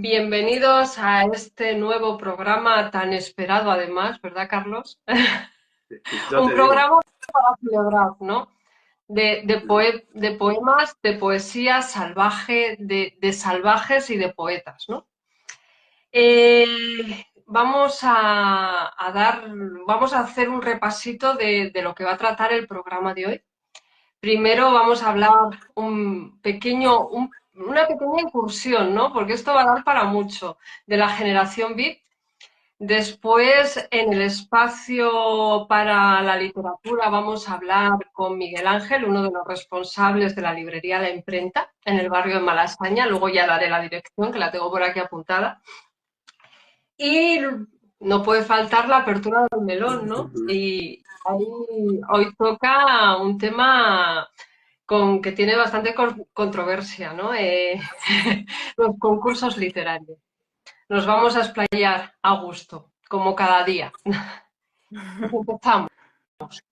Bienvenidos a este nuevo programa tan esperado, además, ¿verdad, Carlos? Ya Un te digo. programa para celebrar, ¿no? De poemas, de poesía salvaje, de salvajes y de poetas, ¿no? Vamos a hacer un repasito de lo que va a tratar el programa de hoy. Primero vamos a hablar una pequeña incursión, ¿no? Porque esto va a dar para mucho, de la generación beat. Después, en el espacio para la literatura, vamos a hablar con Miguel Ángel, uno de los responsables de la librería La Imprenta, en el barrio de Malasaña. Luego ya daré la dirección, que la tengo por aquí apuntada. Y no puede faltar la apertura del melón, ¿no? Y ahí, hoy toca un tema que tiene bastante controversia, ¿no? Los concursos literarios. Nos vamos a explayar a gusto, como cada día. Pues empezamos.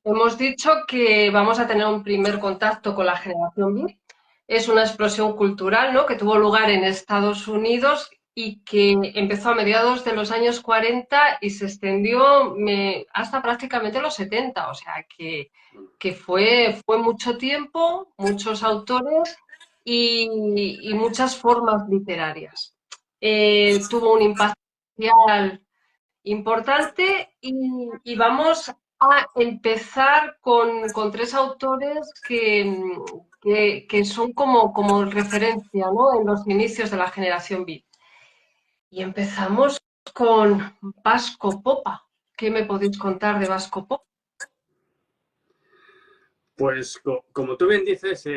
Hemos dicho que vamos a tener un primer contacto con la generación beat. Es una explosión cultural, ¿no? Que tuvo lugar en Estados Unidos y que empezó a mediados de los años 40 y se extendió hasta prácticamente los 70. O sea que fue mucho tiempo, muchos autores y muchas formas literarias. Tuvo un impacto social importante y vamos a empezar con tres autores que son como referencia, ¿no? En los inicios de la generación beat. Y empezamos con Vasco Popa. ¿Qué me podéis contar de Vasco Popa? Pues como tú bien dices,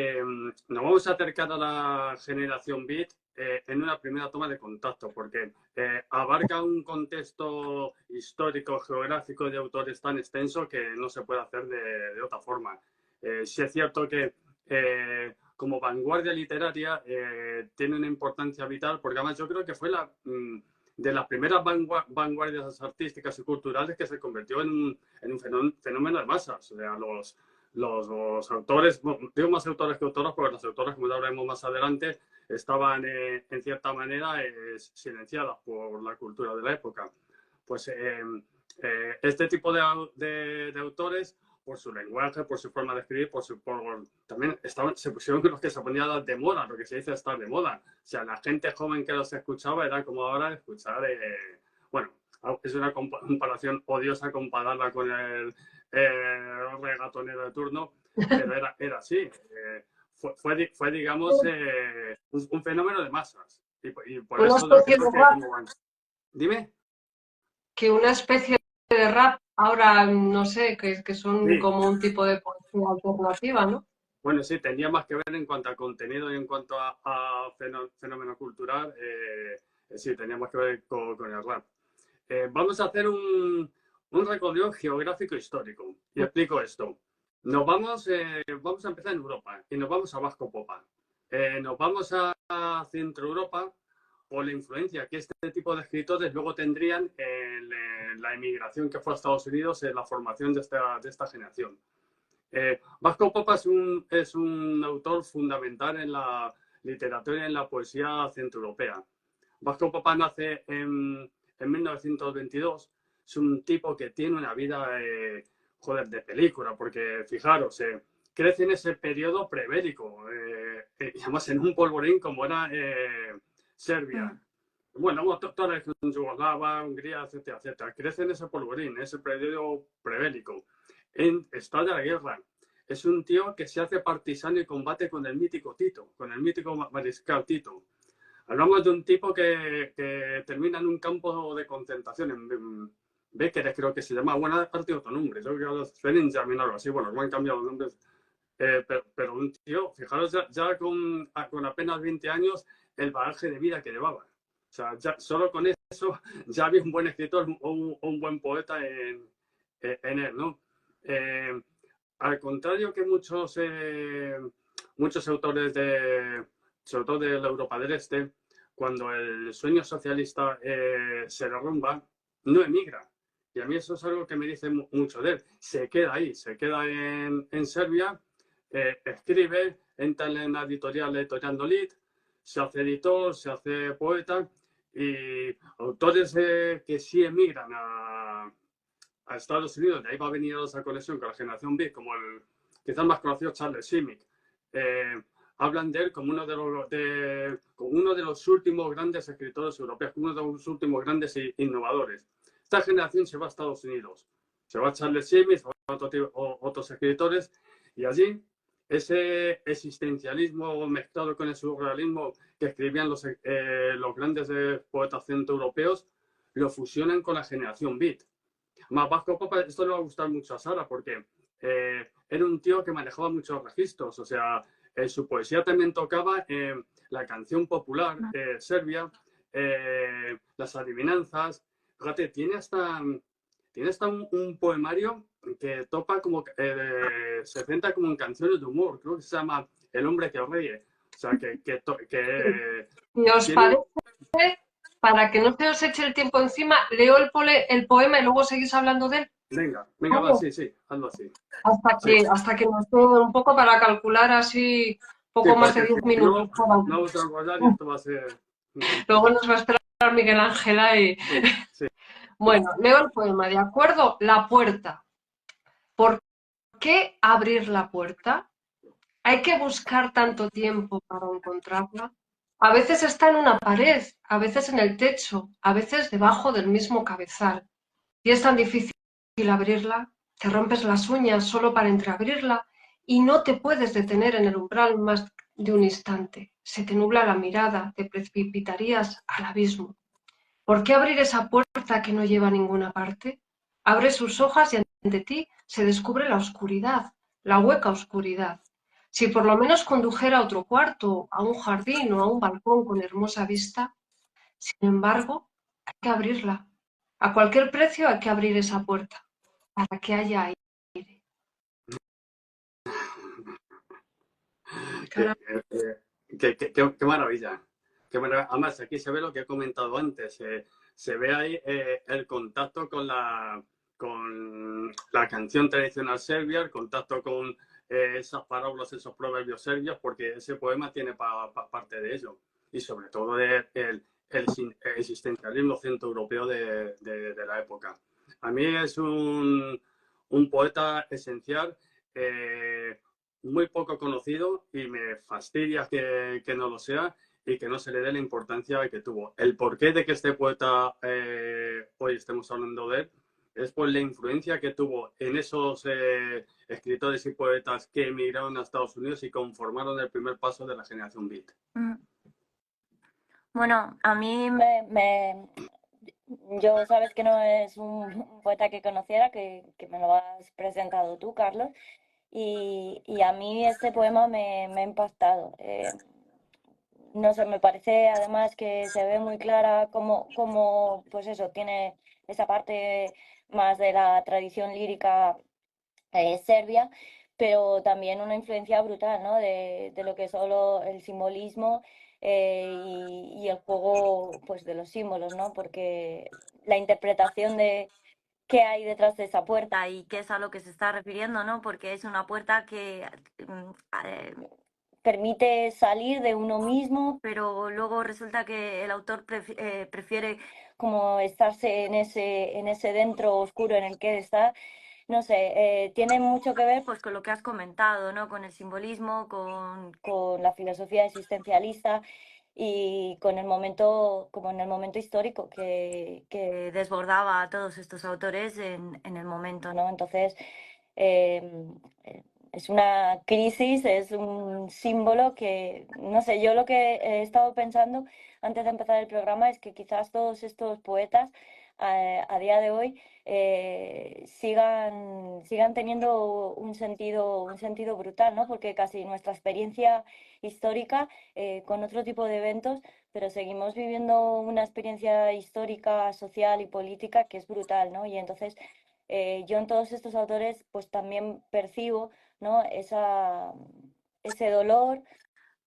nos vamos a acercar a la generación Beat en una primera toma de contacto, porque abarca un contexto histórico, geográfico de autores tan extenso que no se puede hacer de otra forma. Sí es cierto que como vanguardia literaria tiene una importancia vital, porque además yo creo que fue de las primeras vanguardias artísticas y culturales que se convirtió en un fenómeno de masas. O sea, los autores, bueno, digo más autores que autoras, porque las autoras, como ya hablaremos más adelante, estaban en cierta manera silenciadas por la cultura de la época. Pues este tipo de autores, por su lenguaje, por su forma de escribir, también se pusieron los que se ponían de moda, lo que se dice estar de moda. O sea, la gente joven que los escuchaba era como ahora escuchar, bueno, es una comparación odiosa compararla con el regatonero de turno, pero era así. Fue digamos, un fenómeno de masas. Y por Una eso yo especie creo de que rap, como van. Dime. que una especie de rap, ahora no sé, que son Sí, como un tipo de poesía alternativa, ¿no? bueno, sí, tenía más que ver en cuanto a contenido y en cuanto a fenómeno cultural. Sí, tenía más que ver con el rap. Vamos a hacer un recorrido geográfico histórico. Y explico esto. Vamos a empezar en Europa y nos vamos a Vasco Popa. Nos vamos a Centro Europa por la influencia que este tipo de escritores luego tendrían en la emigración que fue a Estados Unidos, en la formación de esta generación. Vasco Popa es un autor fundamental en la literatura y en la poesía centroeuropea. Vasco Popa nace en 1922. Es un tipo que tiene una vida, joder, de película, porque fijaros, crece en ese periodo prebélico, y además en un polvorín como era Serbia. Bueno, toda la región yugoslava, Hungría, etcétera, etcétera. Crece en ese polvorín, en ese periodo prebélico. Estalla la guerra. Es un tío que se hace partisano y combate con el mítico Tito, con el mítico mariscal Tito. Hablamos de un tipo que termina en un campo de concentración en Béqueres, creo que se llama. Bueno, parte de otro nombre, creo que era Ferenjamin o algo así. Bueno, no han cambiado los nombres. Pero un tío, fijaros, ya con apenas 20 años, el bagaje de vida que llevaba. O sea, ya, solo con eso ya había un buen escritor o un buen poeta en él, ¿no? Eh, Al contrario que muchos autores sobre todo de la Europa del Este, cuando el sueño socialista se derrumba, no emigra. Y a mí eso es algo que me dice mucho de él. Se queda ahí, se queda en Serbia, entra en la editorial Editorial Nolit, se hace editor, se hace poeta y autores que sí emigran a Estados Unidos, de ahí va a venir esa conexión con la generación Beat, como el quizás más conocido Charles Simic, hablan de él como como uno de los últimos grandes escritores europeos, como uno de los últimos grandes innovadores. Esta generación se va a Estados Unidos, se va a Charles Simic, se va a otros escritores, y allí ese existencialismo mezclado con el surrealismo que escribían los grandes poetas centroeuropeos, lo fusionan con la generación Beat. Más Vasco Papa, esto le va a gustar mucho a Sara porque era un tío que manejaba muchos registros, o sea, en su poesía también tocaba la canción popular serbia, las adivinanzas. Fíjate, tiene hasta un poemario que topa como, se centra como en canciones de humor, creo que se llama El hombre que ríe. O sea, ¿Y os tiene... parece, para que no se os eche el tiempo encima, leo el poema y luego seguís hablando de él? Venga, venga, va, sí, sí, hazlo así. Sí, Hasta que nos dé un poco para calcular así sí, poco más de porque 10 si no, minutos. no vamos a enrollar y esto va a ser... Luego nos va a esperar Miguel Ángel ahí. Sí, sí. Bueno, leo el poema, ¿de acuerdo? La puerta. ¿Por qué abrir la puerta? Hay que buscar tanto tiempo para encontrarla. A veces está en una pared, a veces en el techo, a veces debajo del mismo cabezal. Y es tan difícil abrirla, te rompes las uñas solo para entreabrirla y no te puedes detener en el umbral más de un instante. Se te nubla la mirada, te precipitarías al abismo. ¿Por qué abrir esa puerta que no lleva a ninguna parte? Abre sus hojas y ante ti se descubre la oscuridad, la hueca oscuridad. Si por lo menos condujera a otro cuarto, a un jardín o a un balcón con hermosa vista, sin embargo, hay que abrirla. A cualquier precio hay que abrir esa puerta para que haya aire. Qué, qué maravilla. Qué maravilla. Además, aquí se ve lo que he comentado antes. Se ve ahí el contacto con la canción tradicional serbia, el contacto con esas parábolas, esos proverbios serbios, porque ese poema tiene parte de ello. Y sobre todo el existencialismo centroeuropeo de la época. A mí es un poeta esencial. Muy poco conocido y me fastidia que no lo sea y que no se le dé la importancia que tuvo. El porqué de que este poeta hoy estemos hablando de él es por la influencia que tuvo en esos escritores y poetas que emigraron a Estados Unidos y conformaron el primer paso de la generación Beat. Bueno, a mí yo sabes que no es un poeta que conociera, que me lo has presentado tú, Carlos, y a mí este poema me ha impactado. No sé, me parece además que se ve muy clara como pues eso, tiene esa parte más de la tradición lírica serbia, pero también una influencia brutal, ¿no? De lo que es solo el simbolismo y el juego pues de los símbolos, ¿no? Porque la interpretación de qué hay detrás de esa puerta y qué es a lo que se está refiriendo, ¿no? Porque es una puerta que eh, permite salir de uno mismo, pero luego resulta que el autor prefiere como estarse en ese dentro oscuro en el que está. No sé, tiene mucho que ver pues con lo que has comentado, ¿no? Con el simbolismo, con la filosofía existencialista y con el momento, como en el momento histórico que desbordaba a todos estos autores en el momento, ¿no? Entonces, eh, es una crisis, es un símbolo que, no sé, yo lo que he estado pensando antes de empezar el programa es que quizás todos estos poetas a día de hoy sigan teniendo un sentido brutal, ¿no? Porque casi nuestra experiencia histórica con otro tipo de eventos, pero seguimos viviendo una experiencia histórica, social y política que es brutal, ¿no? Y entonces yo en todos estos autores pues también percibo, ¿no? Ese dolor,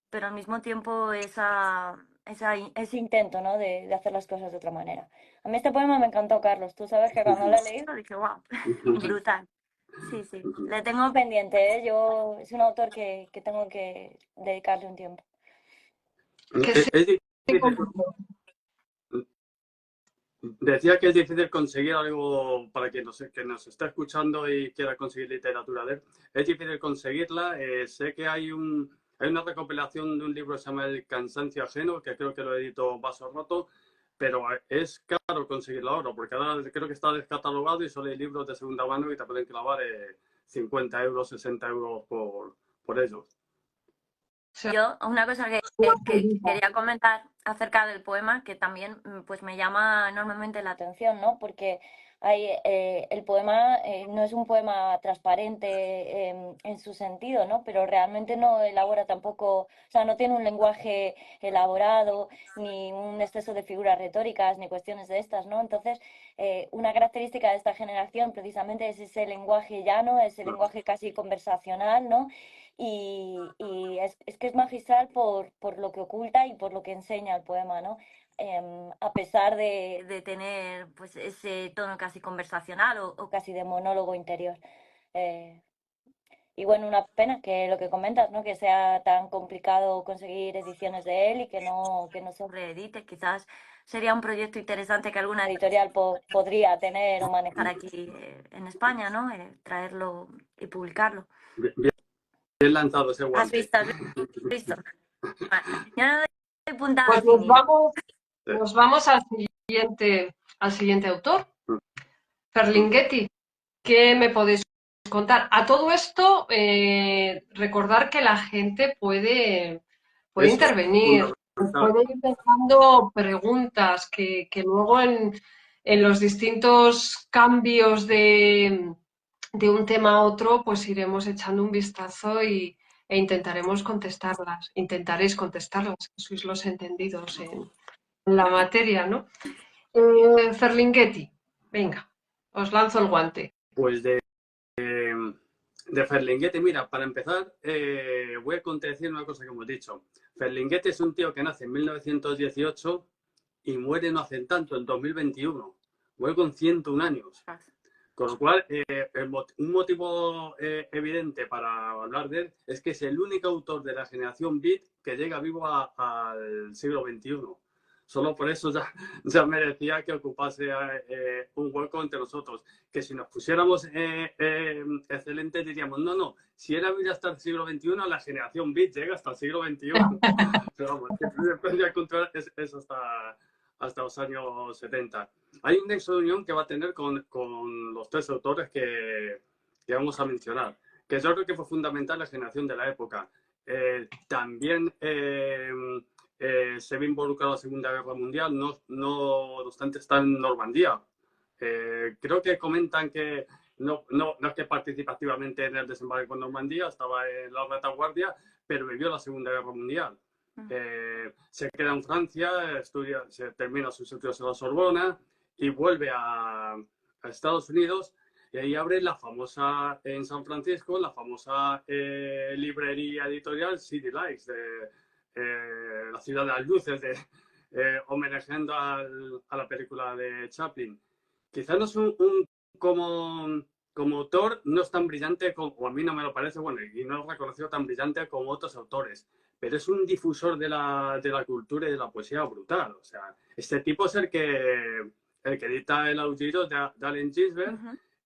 pero al mismo tiempo ese intento, ¿no? De hacer las cosas de otra manera. A mí este poema me encantó, Carlos. Tú sabes que cuando lo he leído dije, wow, brutal. Sí, sí, le tengo pendiente, ¿eh? Es un autor que tengo que dedicarle un tiempo. Que sí, Es difícil, Decía que es difícil conseguir algo para quien que nos está escuchando y quiera conseguir literatura de él. Es difícil conseguirla. Sé que hay una recopilación de un libro que se llama El cansancio ajeno, que creo que lo editó Vaso Roto, pero es caro conseguirlo ahora, porque ahora creo que está descatalogado y solo hay libros de segunda mano y te pueden clavar 50 euros, 60 euros por ellos. Yo, una cosa que quería comentar acerca del poema, que también pues me llama enormemente la atención, ¿no? Porque el poema no es un poema transparente en su sentido, ¿no? Pero realmente no elabora tampoco, o sea, no tiene un lenguaje elaborado, ni un exceso de figuras retóricas, ni cuestiones de estas, ¿no? Entonces, una característica de esta generación precisamente es ese lenguaje llano, ese lenguaje casi conversacional, ¿no? Y es que es magistral por lo que oculta y por lo que enseña el poema, ¿no? A pesar de tener pues ese tono casi conversacional o casi de monólogo interior. Eh, y bueno, una pena que lo que comentas, ¿no? Que sea tan complicado conseguir ediciones de él y que no se reedite. Quizás sería un proyecto interesante que alguna editorial podría tener o manejar aquí en España, ¿no? Traerlo y publicarlo. Bien lanzado ese guante. ¿Has visto? ¿Has visto? Vale. Yo no doy puntada Pues sin hilo. nos vamos al siguiente autor, Ferlinghetti. ¿Qué me podéis contar? A todo esto, recordar que la gente puede Eso, intervenir, puede ir dejando preguntas que luego en los distintos cambios de un tema a otro, pues iremos echando un vistazo e intentaremos contestarlas. Intentaréis contestarlas, que sois los entendidos en la materia, ¿no? Ferlinghetti, venga, os lanzo el guante. Pues de Ferlinghetti, mira, para empezar, voy a contradecir una cosa que hemos dicho. Ferlinghetti es un tío que nace en 1918 y muere no hace tanto, en 2021. Muere con 101 años. Con lo cual, un motivo evidente para hablar de él es que es el único autor de la generación Beat que llega vivo al siglo XXI. Solo por eso ya merecía que ocupase un hueco entre nosotros. Que si nos pusiéramos excelentes diríamos, no, si él vive hasta el siglo XXI, la generación Beat llega hasta el siglo XXI. Pero vamos, después de encontrar eso hasta los años 70. Hay un nexo de unión que va a tener con los tres autores que vamos a mencionar, que yo creo que fue fundamental la generación de la época. También se ve involucrado en la Segunda Guerra Mundial, no obstante está en Normandía. Creo que comentan que no es que participa activamente en el desembarco en Normandía, estaba en la retaguardia, pero vivió la Segunda Guerra Mundial. Se queda en Francia, se termina sus estudios en la Sorbona y vuelve a Estados Unidos y ahí abre en San Francisco, la famosa librería editorial City Lights, la ciudad de las luces, homenajeando a la película de Chaplin. Quizás no es como autor, no es tan brillante, o a mí no me lo parece, bueno, y no lo he reconocido tan brillante como otros autores, pero es un difusor de la cultura y de la poesía brutal. O sea, este tipo es el que edita El Aullido de Allen Ginsberg,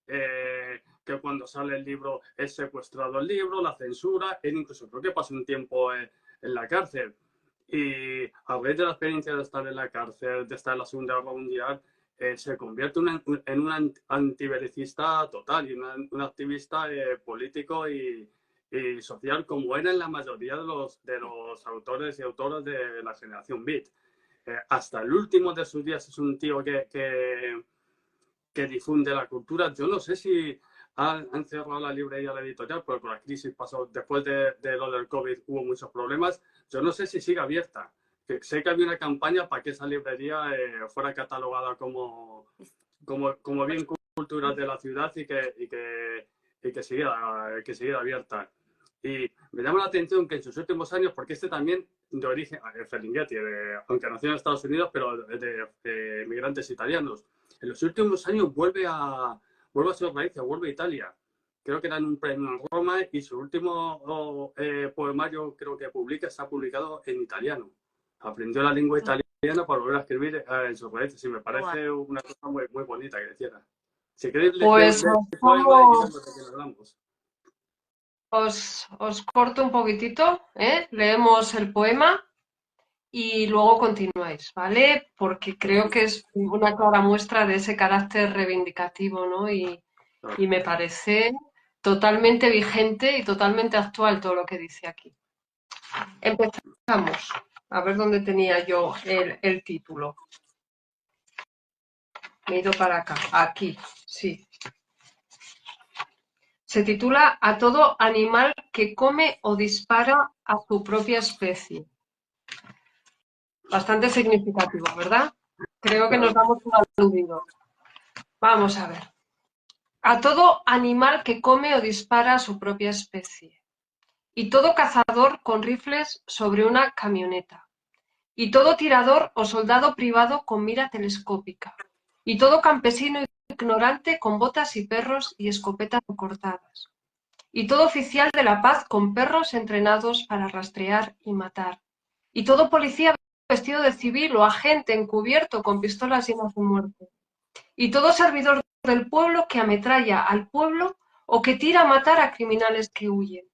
que cuando sale el libro es secuestrado el libro, la censura, él incluso creo que pasa un tiempo en la cárcel. Y a raíz de la experiencia de estar en la cárcel, de estar en la Segunda Guerra Mundial, se convierte en un antibelicista total y un activista político y social, como eran la mayoría de los autores y autoras de la generación Beat. Hasta el último de sus días es un tío que difunde la cultura. Yo no sé si han cerrado la librería, la editorial, porque con la crisis pasó, después de lo del COVID hubo muchos problemas. Yo no sé si sigue abierta. Sé que había una campaña para que esa librería fuera catalogada como bien cultural de la ciudad y que siguiera abierta. Y me llama la atención que en sus últimos años, porque también de origen, Ferlinghetti, aunque nació en Estados Unidos, pero de migrantes italianos, en los últimos años vuelve a sus raíces, vuelve a Italia. Creo que era en un premio en Roma y su último poemario creo que está publicado en italiano. Aprendió la lengua italiana para volver a escribir en sus raíces. Y me parece una cosa muy, muy bonita que hiciera. Si queréis, Pues el poema y vemos de qué hablamos. os corto un poquitito, leemos el poema y luego continuáis, ¿vale? Porque creo que es una clara muestra de ese carácter reivindicativo, ¿no? Y me parece totalmente vigente y totalmente actual todo lo que dice aquí. Empezamos. A ver dónde tenía yo el título. Me he ido para acá. Aquí, sí. Se titula A todo animal que come o dispara a su propia especie. Bastante significativo, ¿verdad? Creo que nos damos un aludido. Vamos a ver. A todo animal que come o dispara a su propia especie. Y todo cazador con rifles sobre una camioneta. Y todo tirador o soldado privado con mira telescópica. Y todo campesino ignorante con botas y perros y escopetas cortadas. Y todo oficial de la paz con perros entrenados para rastrear y matar. Y todo policía vestido de civil o agente encubierto con pistolas llenas de muerte. Y todo servidor del pueblo que ametralla al pueblo o que tira a matar a criminales que huyen.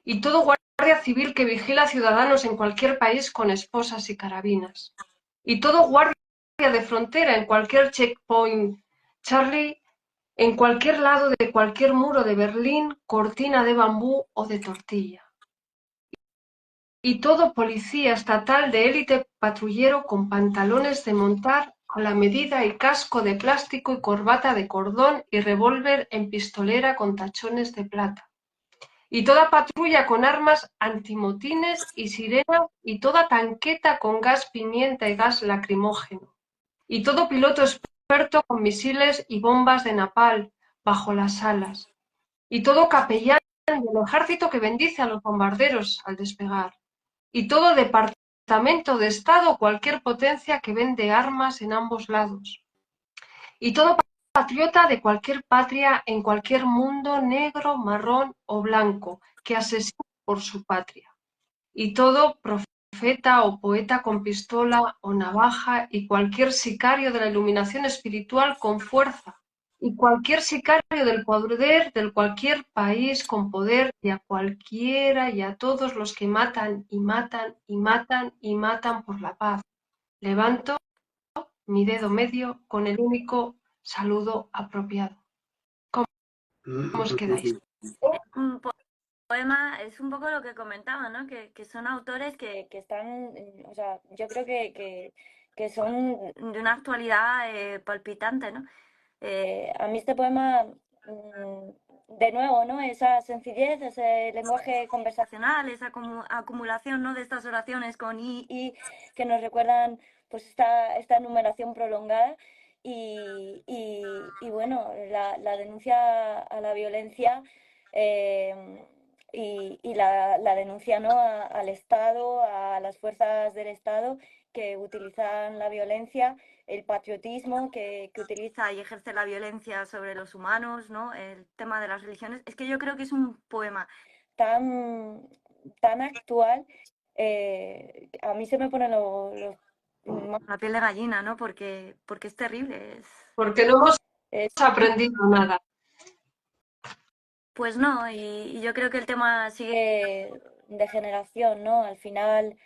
Y todo guardia civil que vigila ciudadanos en cualquier país con esposas y carabinas. Y todo guardia de frontera en cualquier checkpoint Charlie, en cualquier lado de cualquier muro de Berlín, cortina de bambú o de tortilla. Y todo policía estatal de élite patrullero con pantalones de montar a la medida y casco de plástico y corbata de cordón y revólver en pistolera con tachones de plata. Y toda patrulla con armas antimotines y sirenas y toda tanqueta con gas pimienta y gas lacrimógeno. Y todo piloto experto con misiles y bombas de napalm bajo las alas. Y todo capellán del ejército que bendice a los bombarderos al despegar. Y todo departamento de Estado o cualquier potencia que vende armas en ambos lados. Y todo patriota de cualquier patria en cualquier mundo negro, marrón o blanco que asesina por su patria. Y todo profeta o poeta con pistola o navaja y cualquier sicario de la iluminación espiritual con fuerza. Y cualquier sicario del poder de cualquier país con poder y a cualquiera y a todos los que matan y matan y matan y matan por la paz. Levanto mi dedo medio con el único saludo apropiado. ¿Cómo os quedáis? Un poema es un poco lo que comentaba, ¿no? Que son autores que están, o sea, yo creo que son de una actualidad palpitante, ¿no? A mí este poema, de nuevo, ¿no? Esa sencillez, ese lenguaje conversacional, esa acumulación, ¿no? De estas oraciones con y que nos recuerdan pues esta enumeración prolongada y bueno, la denuncia a la violencia eh, y la denuncia, ¿no? Al Estado, a las fuerzas del Estado que utilizan la violencia, el patriotismo que utiliza y ejerce la violencia sobre los humanos, ¿no? El tema de las religiones. Es que yo creo que es un poema tan, tan actual. A mí se me pone la piel de gallina, ¿no? Porque es terrible. Porque no hemos Es, aprendido nada. pues no, y yo creo que el tema sigue de generación, ¿no? Al final,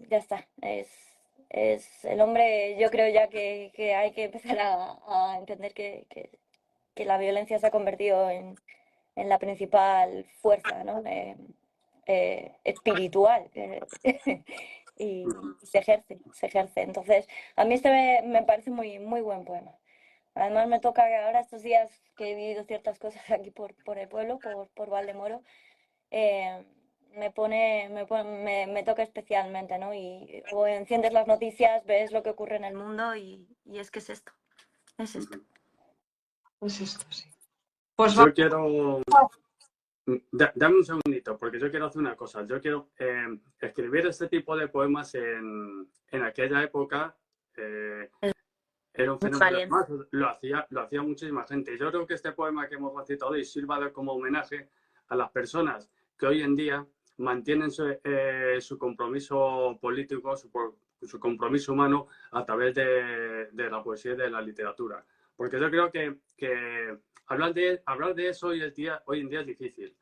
ya está. Es el hombre, yo creo ya que hay que empezar a entender que la violencia se ha convertido en la principal fuerza, ¿no? Espiritual. Y se ejerce, se ejerce. Entonces, a mí este me parece muy, muy buen poema. Además me toca que ahora estos días que he vivido ciertas cosas aquí por el pueblo, por Valdemoro, eh, me toca especialmente, ¿no? Y o enciendes las noticias, ves lo que ocurre en el mundo y es que es esto, es esto. Es esto, sí. Pues yo quiero... Dame un segundito, porque yo quiero hacer una cosa. Yo quiero escribir este tipo de poemas en aquella época. Era un fenómeno, además, lo hacía muchísima gente. Yo creo que este poema que hemos recitado hoy sirva como homenaje a las personas que hoy en día mantienen su compromiso político, su compromiso humano a través de la poesía y de la literatura. Porque yo creo que hablar de eso hoy en día es difícil.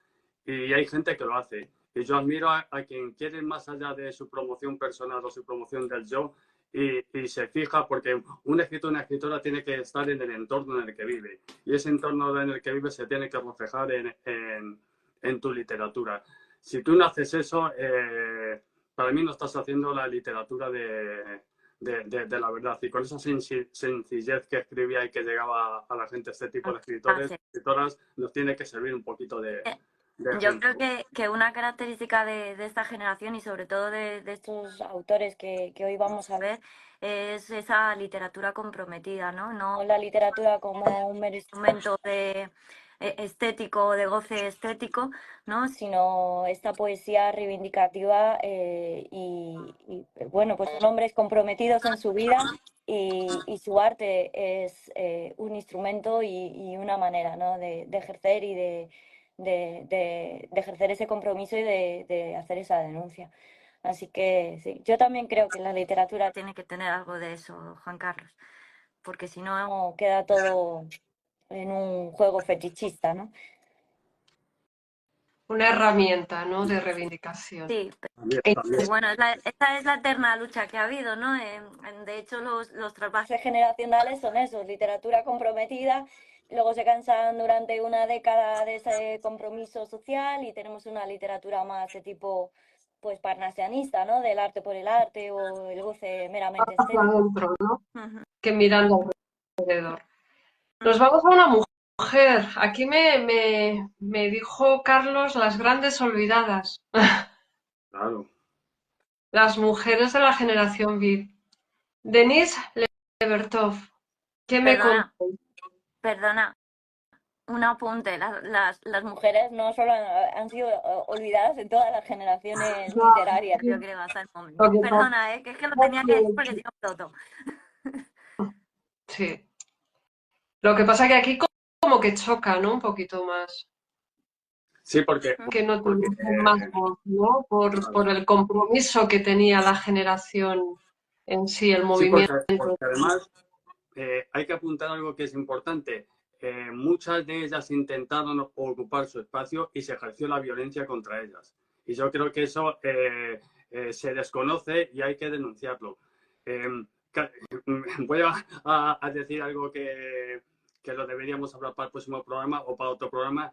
Y hay gente que lo hace. Y yo admiro a quien quiere más allá de su promoción personal o su promoción del yo y se fija, porque un escritor o una escritora tiene que estar en el entorno en el que vive. Y ese entorno en el que vive se tiene que reflejar en tu literatura. Si tú no haces eso, para mí no estás haciendo la literatura de la verdad. Y con esa sencillez que escribía y que llegaba a la gente, este tipo de escritores, escritoras, nos tiene que servir un poquito de Yo creo ejemplo. que una característica de esta generación y sobre todo de estos autores que hoy vamos a ver es esa literatura comprometida, ¿no? No la literatura como un mero instrumento de estético, de goce estético, ¿no? Sino esta poesía reivindicativa bueno, pues son hombres comprometidos en su vida y su arte es un instrumento y una manera, ¿no? De ejercer y de ejercer ese compromiso y de hacer esa denuncia. Así que sí, yo también creo que la literatura tiene que tener algo de eso, Juan Carlos, porque si no queda todo en un juego fetichista, ¿no? Una herramienta, ¿no? De reivindicación. Sí, También, Y también. bueno, esta es la eterna lucha que ha habido, ¿no? De hecho, los trasvases generacionales son eso, literatura comprometida, luego se cansan durante una década de ese compromiso social y tenemos una literatura más de tipo, pues, parnasianista, ¿no? Del arte por el arte o el goce meramente hacia estético. adentro, ¿no? Ujú. Que mirando alrededor. Nos vamos a una mujer. Aquí me dijo Carlos las grandes olvidadas. Claro. Las mujeres de la generación Beat. Denise Levertov. ¿Qué me Perdona, contáis? perdona. Un apunte, las mujeres no solo han sido olvidadas en todas las generaciones literarias, yo creo, hasta el Lo momento. que pasa Perdona, que es que lo tenía que decir porque que, si no exploto. sí. Lo que pasa que aquí como que choca, ¿no? Un poquito más. Sí, porque, Que no porque tuviesen más voz, ¿no? claro. Por el compromiso que tenía la generación en sí, el Sí, movimiento. porque además hay que apuntar algo que es importante. Muchas de ellas intentaron ocupar su espacio y se ejerció la violencia contra ellas. Y yo creo que eso se desconoce y hay que denunciarlo. Eh, voy a decir algo que lo deberíamos hablar para el próximo programa o para otro programa.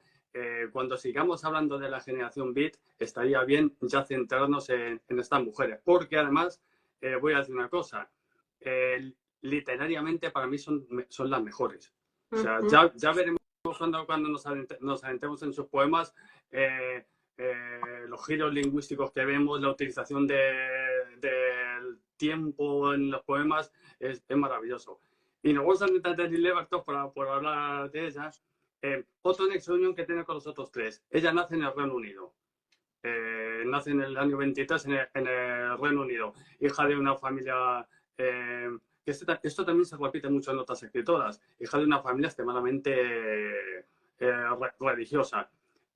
Cuando sigamos hablando de la generación Beat, estaría bien ya centrarnos en estas mujeres, porque además voy a decir una cosa. Literariamente para mí son las mejores. O sea, ya veremos cuando nos adentremos en sus poemas, los giros lingüísticos que vemos, la utilización del tiempo en los poemas es maravilloso. Y nos vamos a entrar de Levertov por hablar de ellas. Otro nexo de unión que tiene con los otros tres. Ella nace en el Reino Unido. Nace en el año 23 en el Reino Unido, hija de una familia, que esto también se repite mucho en otras escritoras, hija de una familia extremadamente religiosa.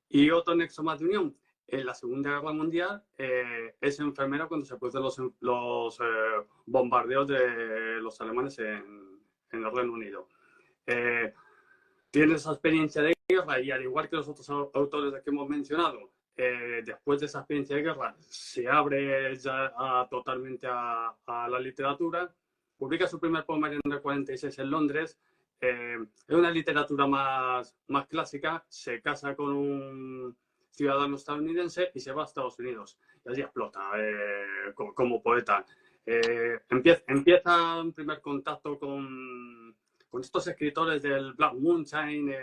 Y otro nexo más de unión, en la Segunda Guerra Mundial es enfermera cuando se producen los bombardeos de los alemanes en el Reino Unido. Tiene esa experiencia de guerra y al igual que los otros autores que hemos mencionado, después de esa experiencia de guerra se abre ya totalmente a la literatura, publica su primer poemario en el 46 en Londres, es una literatura más clásica, se casa con un ciudadano estadounidense y se va a Estados Unidos y allí explota como poeta. Empieza un primer contacto con estos escritores del Black Moonshine,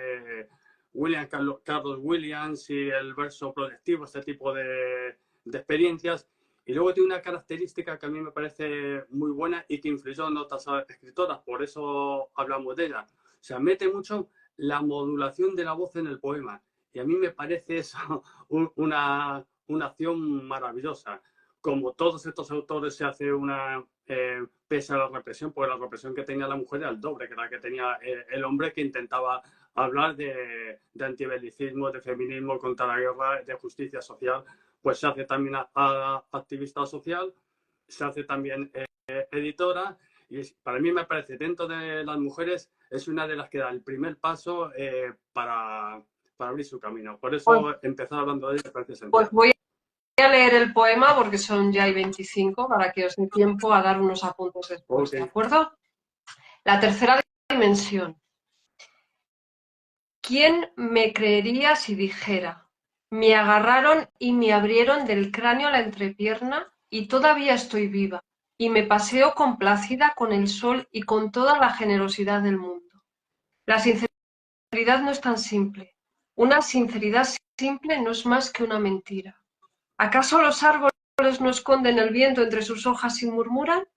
Carlos Williams y el verso proyectivo, este tipo de experiencias. Y luego tiene una característica que a mí me parece muy buena y que influyó en otras escritoras, por eso hablamos de ella. O sea, mete mucho la modulación de la voz en el poema. Y a mí me parece eso una acción maravillosa. Como todos estos autores se hace una, pese a la represión, porque la represión que tenía la mujer era el doble que la que tenía el hombre, que intentaba hablar de antibelicismo, de feminismo contra la guerra, de justicia social, pues se hace también activista social, se hace también editora, y para mí me parece, dentro de las mujeres, es una de las que da el primer paso para abrir su camino. Por eso empezar hablando de ella me parece esencial. Pues voy a leer el poema porque son ya 25 para que os dé tiempo a dar unos apuntes después, ¿de acuerdo? La tercera dimensión. ¿Quién me creería si dijera? Me agarraron y me abrieron del cráneo a la entrepierna y todavía estoy viva y me paseo complacida con el sol y con toda la generosidad del mundo. La sinceridad no es tan simple. Una sinceridad simple no es más que una mentira. ¿Acaso los árboles no esconden el viento entre sus hojas y murmuran?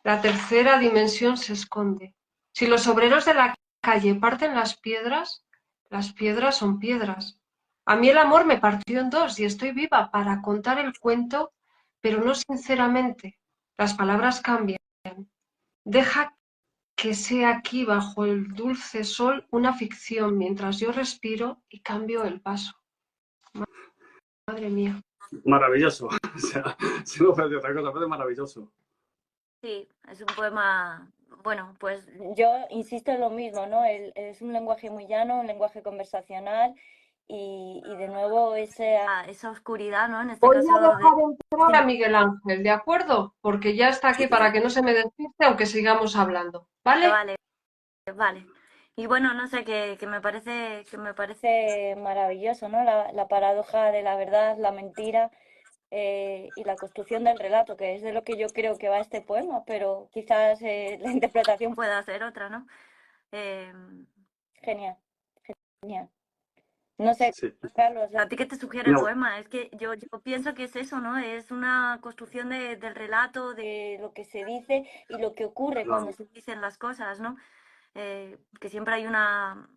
La tercera dimensión se esconde. Si los obreros de la calle parten las piedras son piedras. A mí el amor me partió en dos y estoy viva para contar el cuento, pero no sinceramente. Las palabras cambian. Deja que sea aquí bajo el dulce sol una ficción mientras yo respiro y cambio el paso. Madre mía. Maravilloso. O sea, si no puede decir otra cosa, pero maravilloso. Sí, es un poema, bueno, pues yo insisto en lo mismo, ¿no? Es un lenguaje muy llano, un lenguaje conversacional y de nuevo esa oscuridad, ¿no? En este Voy caso a dejar entrar a Miguel Ángel, ¿de acuerdo? Porque ya está aquí para que no se me despiste, aunque sigamos hablando, ¿vale? Vale. Y bueno, no sé, que me parece maravilloso, ¿no? La paradoja de la verdad, la mentira y la construcción del relato, que es de lo que yo creo que va este poema, pero quizás la interpretación pueda ser otra, ¿no? Eh, genial, genial. No sé, Sí. Carlos, ¿a ti qué te sugiere el No. poema? Es que yo pienso que es eso, ¿no? Es una construcción del relato, de lo que se dice y lo que ocurre cuando se dicen las cosas, ¿no? Que siempre hay una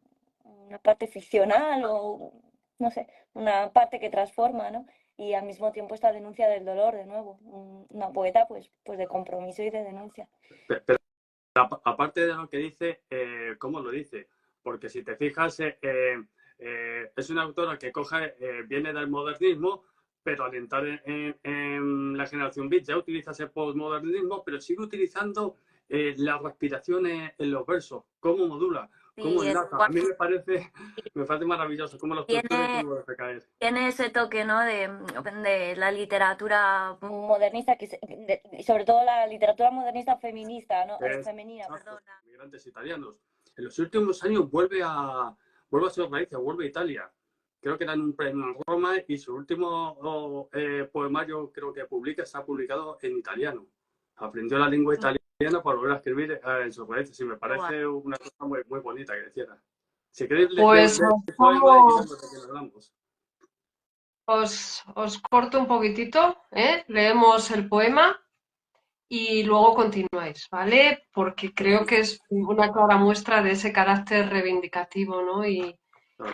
parte ficcional o, no sé, una parte que transforma, ¿no? Y al mismo tiempo esta denuncia del dolor, de nuevo, una poeta pues de compromiso y de denuncia. Pero aparte de lo que dice, ¿cómo lo dice? Porque si te fijas, es una autora que viene del modernismo, pero al entrar en la generación beat ya utiliza ese postmodernismo, pero sigue utilizando las respiraciones en los versos, cómo modula, cómo enlaza. A mí me parece maravilloso cómo lo estructura y cómo lo deja caer. Tiene ese toque, ¿no? de la literatura modernista, y sobre todo la literatura modernista feminista, ¿no? Femenina, perdón. Migrantes italianos. En los últimos años vuelve a sus raíces, vuelve a Italia. Creo que era en un premio en Roma y su último poemario creo que está publicado en italiano. Aprendió la lengua italiana para volver a escribir en sus raíces y me parece una cosa muy, muy bonita que hiciera. Si queréis, pues os corto un poquitito, leemos el poema y luego continuáis, ¿vale? Porque creo que es una clara muestra de ese carácter reivindicativo, ¿no? Y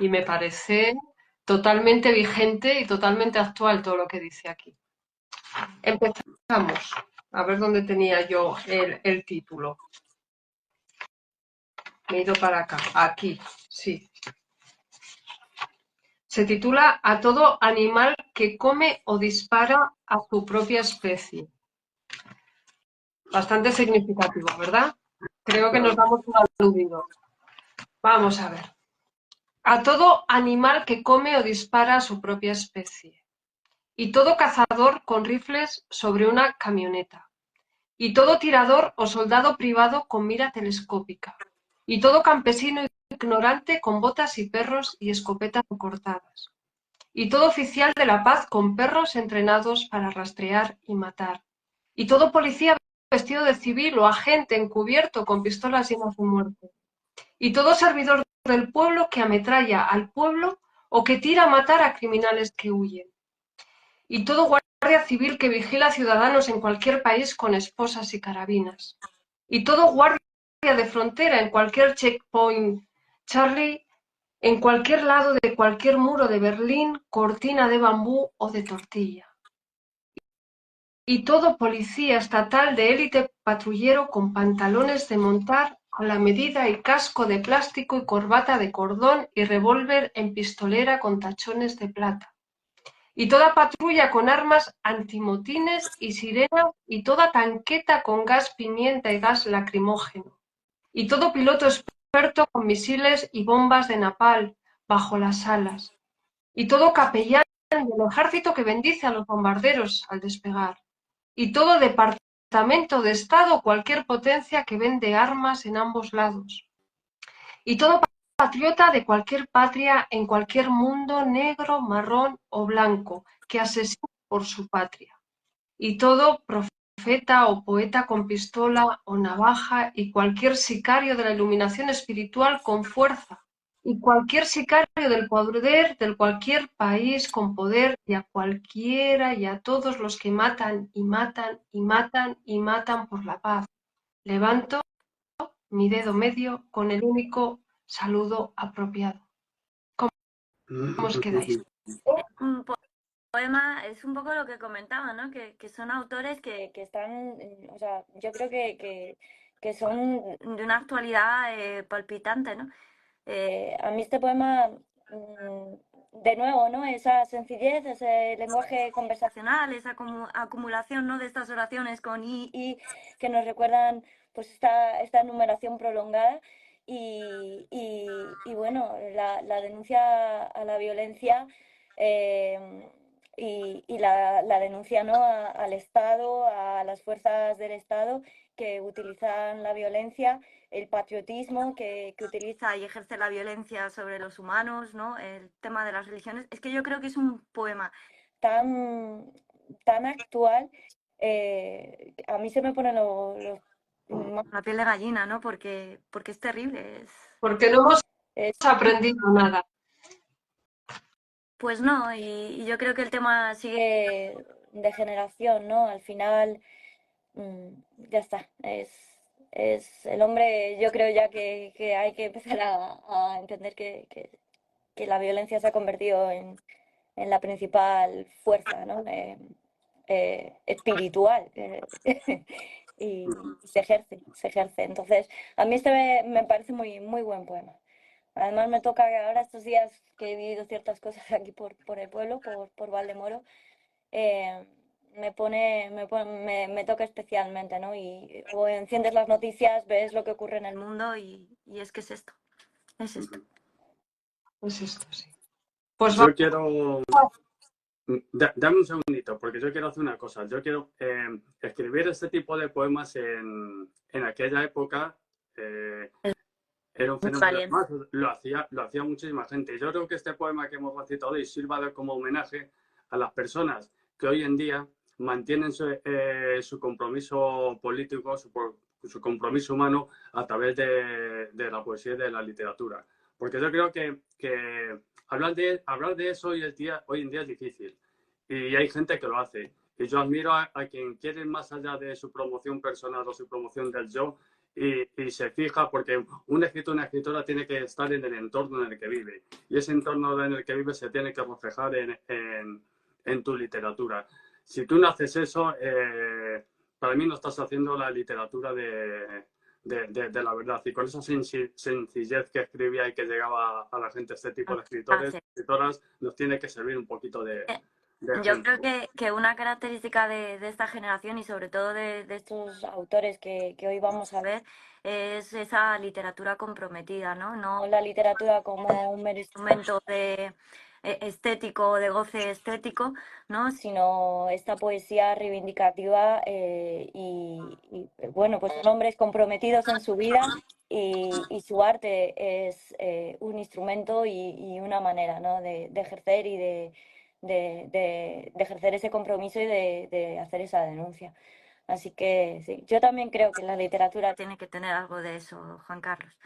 me parece totalmente vigente y totalmente actual todo lo que dice aquí. Empezamos. A ver dónde tenía yo el título. Me he ido para acá. Aquí, sí. Se titula A todo animal que come o dispara a su propia especie. Bastante significativo, ¿verdad? Creo que nos damos un aludido. Vamos a ver. A todo animal que come o dispara a su propia especie. Y todo cazador con rifles sobre una camioneta. Y todo tirador o soldado privado con mira telescópica. Y todo campesino ignorante con botas y perros y escopetas cortadas. Y todo oficial de la paz con perros entrenados para rastrear y matar. Y todo policía vestido de civil o agente encubierto con pistolas llenas de muerte. Y todo servidor del pueblo que ametralla al pueblo o que tira a matar a criminales que huyen. Y todo guardia civil que vigila ciudadanos en cualquier país con esposas y carabinas. Y todo guardia de frontera en cualquier checkpoint Charlie, en cualquier lado de cualquier muro de Berlín, cortina de bambú o de tortilla. Y todo policía estatal de élite patrullero con pantalones de montar a la medida y casco de plástico y corbata de cordón y revólver en pistolera con tachones de plata. y toda patrulla con armas antimotines y sirenas, y toda tanqueta con gas pimienta y gas lacrimógeno, y todo piloto experto con misiles y bombas de napalm bajo las alas, y todo capellán del ejército que bendice a los bombarderos al despegar, y todo departamento de Estado, cualquier potencia que vende armas en ambos lados, y todo patriota de cualquier patria en cualquier mundo, negro, marrón o blanco, que asesina por su patria, y todo profeta o poeta con pistola o navaja, y cualquier sicario de la iluminación espiritual con fuerza, y cualquier sicario del poder de cualquier país con poder, y a cualquiera y a todos los que matan y matan y matan y matan por la paz. Levanto mi dedo medio con el único saludo apropiado. ¿Cómo os quedáis? Un poema es un poco lo que comentaba, ¿no? Que son autores que están, o sea, yo creo que son de una actualidad palpitante, ¿no? A mí este poema, de nuevo, ¿no? Esa sencillez, ese lenguaje conversacional, esa acumulación, ¿no? De estas oraciones con y que nos recuerdan pues esta enumeración prolongada y bueno, la denuncia a la violencia eh, y la denuncia, ¿no? Al Estado, a las fuerzas del Estado que utilizan la violencia, el patriotismo que utiliza y ejerce la violencia sobre los humanos, ¿no? El tema de las religiones. Es que yo creo que es un poema tan, tan actual. A mí se me pone la piel de gallina, ¿no? Porque es terrible. Porque no hemos Es, aprendido nada. pues no, y yo creo que el tema sigue de generación, ¿no? Al final, mm, ya está. Es el hombre, yo creo ya que hay que empezar a entender que la violencia se ha convertido en la principal fuerza, ¿no? Espiritual. Y se ejerce, se ejerce. Entonces, a mí este me parece muy, muy buen poema. Además me toca que ahora estos días que he vivido ciertas cosas aquí por el pueblo, por Valdemoro, eh, me toca especialmente, ¿no? Y o enciendes las noticias, ves lo que ocurre en el mundo y es que es esto, es esto. Pues esto sí. Pues Yo quiero... Dame un segundito, porque yo quiero hacer una cosa. Yo quiero escribir este tipo de poemas en aquella época. Era un fenómeno, más, lo hacía muchísima gente. Yo creo que este poema que hemos recitado hoy sirva como homenaje a las personas que hoy en día mantienen su compromiso político, su compromiso humano a través de la poesía y de la literatura. Porque yo creo que hablar de eso hoy en día es difícil. Y hay gente que lo hace. Y yo admiro a quien quiere más allá de su promoción personal o su promoción del yo, y se fija, porque un escritor, una escritora tiene que estar en el entorno en el que vive, y ese entorno en el que vive se tiene que reflejar en tu literatura. Si tú no haces eso, para mí no estás haciendo la literatura de la verdad, y con esa sencillez que escribía y que llegaba a la gente este tipo de escritores, escritoras, nos tiene que servir un poquito de Yo creo que una característica de esta generación y sobre todo de estos autores que hoy vamos a ver es esa literatura comprometida, ¿no? No la literatura como un mero instrumento estético, de goce estético, ¿no? Sino esta poesía reivindicativa bueno, pues son hombres comprometidos en su vida y su arte es un instrumento y una manera, ¿no? De ejercer y de ejercer ese compromiso y de hacer esa denuncia. Así que sí, yo también creo que la literatura tiene que tener algo de eso, Juan Carlos,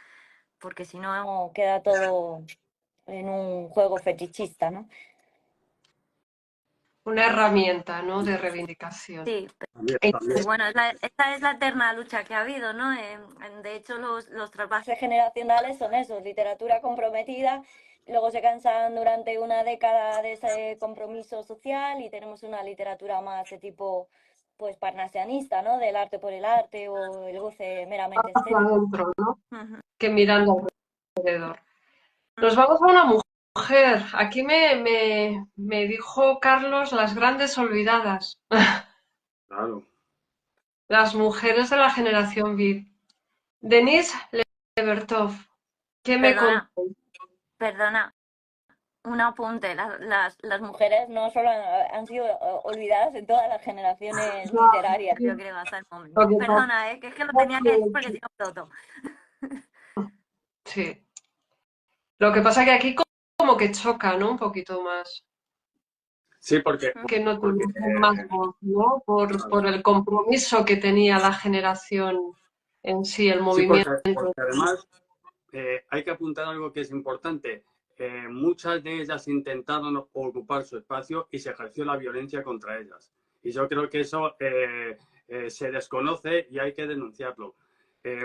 porque si no queda todo en un juego fetichista, ¿no? una herramienta, ¿no? De reivindicación. Sí, también, también. y bueno, esta es la eterna lucha que ha habido, ¿no? De hecho, los trasvases generacionales son eso, literatura comprometida, luego se cansan durante una década de ese compromiso social y tenemos una literatura más de tipo, pues, parnasianista, ¿no? Del arte por el arte o el goce meramente Hacia estético. adentro, ¿no? Ujú. Que mirando alrededor. Nos vamos a una mujer mujer, aquí me dijo Carlos las grandes olvidadas, Claro. las mujeres de la generación Beat. Denise Levertov, ¿qué me Perdona, contáis? perdona, un apunte. Las mujeres no solo han sido olvidadas en todas las generaciones literarias, yo creo, hasta el Lo momento. que pasa Perdona, que es que lo tenía que decir es porque si no exploto. sí. Lo que pasa que aquí como que choca, ¿no? Un poquito más. Sí, Que no porque tuviesen más voz, ¿no? claro. Por el compromiso que tenía la generación en sí, el Sí, movimiento. porque además hay que apuntar algo que es importante. Muchas de ellas intentaron ocupar su espacio y se ejerció la violencia contra ellas. Y yo creo que eso se desconoce y hay que denunciarlo. Eh,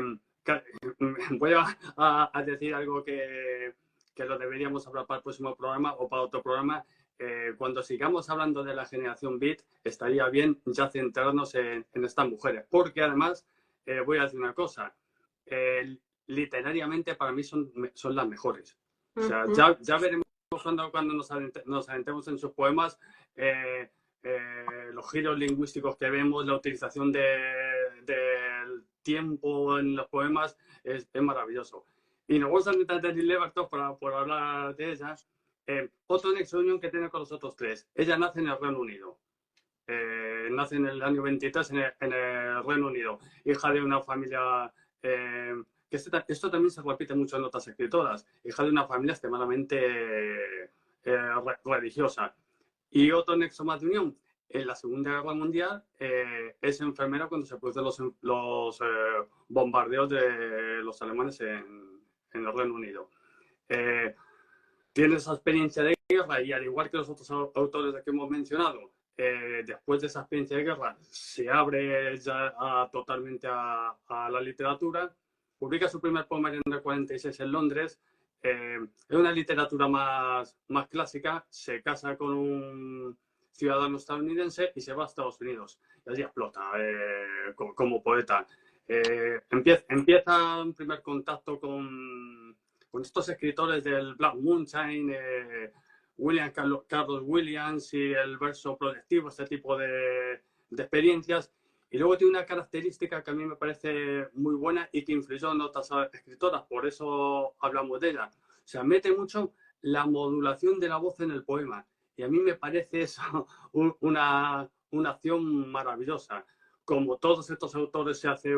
voy a decir algo que lo deberíamos hablar para el próximo programa o para otro programa. Cuando sigamos hablando de la generación Beat, estaría bien ya centrarnos en estas mujeres, porque además voy a decir una cosa. Eh, Literariamente para mí son las mejores. O sea, Ujú. ya veremos cuando nos adentremos en sus poemas los giros lingüísticos que vemos, la utilización del tiempo en los poemas es maravilloso. Y nos gusta de Levertov por hablar de ella. Otro nexo unión que tiene con los otros tres. Ella nace en el Reino Unido. Nace en el año 23 en el Reino Unido, hija de una familia, que esto también se repite mucho en otras escritoras, hija de una familia extremadamente religiosa. Y otro nexo más de unión, en la Segunda Guerra Mundial es enfermera cuando se producen los bombardeos de los alemanes en el Reino Unido. Eh, Tiene esa experiencia de guerra y al igual que los otros autores que hemos mencionado, después de esa experiencia de guerra se abre ya totalmente a la literatura, publica su primer poema en el 46 en Londres, es una literatura más clásica, se casa con un ciudadano estadounidense y se va a Estados Unidos. Y allí explota como poeta. Empieza un primer contacto con estos escritores del Black Moonshine, Carlos Williams y el verso proyectivo, este tipo de experiencias. Y luego tiene una característica que a mí me parece muy buena y que influyó en otras escritoras, por eso hablamos de ella. O sea, mete mucho la modulación de la voz en el poema. Y a mí me parece eso una acción maravillosa. Como todos estos autores se hace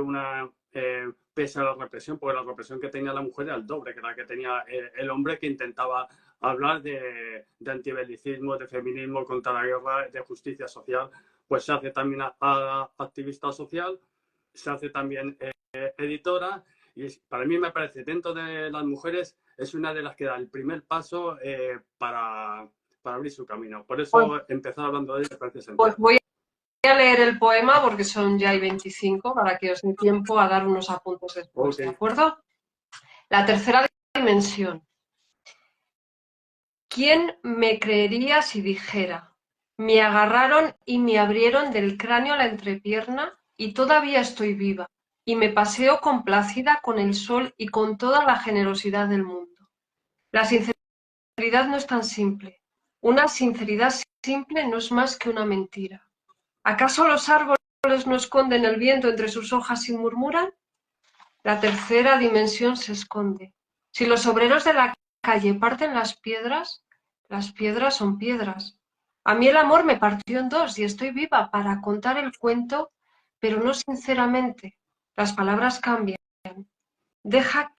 pese a la represión, porque la represión que tenía la mujer era el doble que la que tenía el hombre, que intentaba hablar de antibelicismo, de feminismo contra la guerra, de justicia social, pues se hace también activista social, se hace también editora, y para mí me parece, dentro de las mujeres, es una de las que da el primer paso para abrir su camino. Por Pues, eso empezar hablando de ella me parece pues esencial. voy a leer el poema porque son ya y 25 para que os dé tiempo a dar unos apuntes después, Ok. ¿de acuerdo? La tercera dimensión. ¿Quién me creería si dijera? Me agarraron y me abrieron del cráneo a la entrepierna y todavía estoy viva y me paseo complacida con el sol y con toda la generosidad del mundo. La sinceridad no es tan simple. Una sinceridad simple no es más que una mentira. ¿Acaso los árboles no esconden el viento entre sus hojas y murmuran? La tercera dimensión se esconde. Si los obreros de la calle parten las piedras son piedras. A mí el amor me partió en dos y estoy viva para contar el cuento, pero no sinceramente. Las palabras cambian. Deja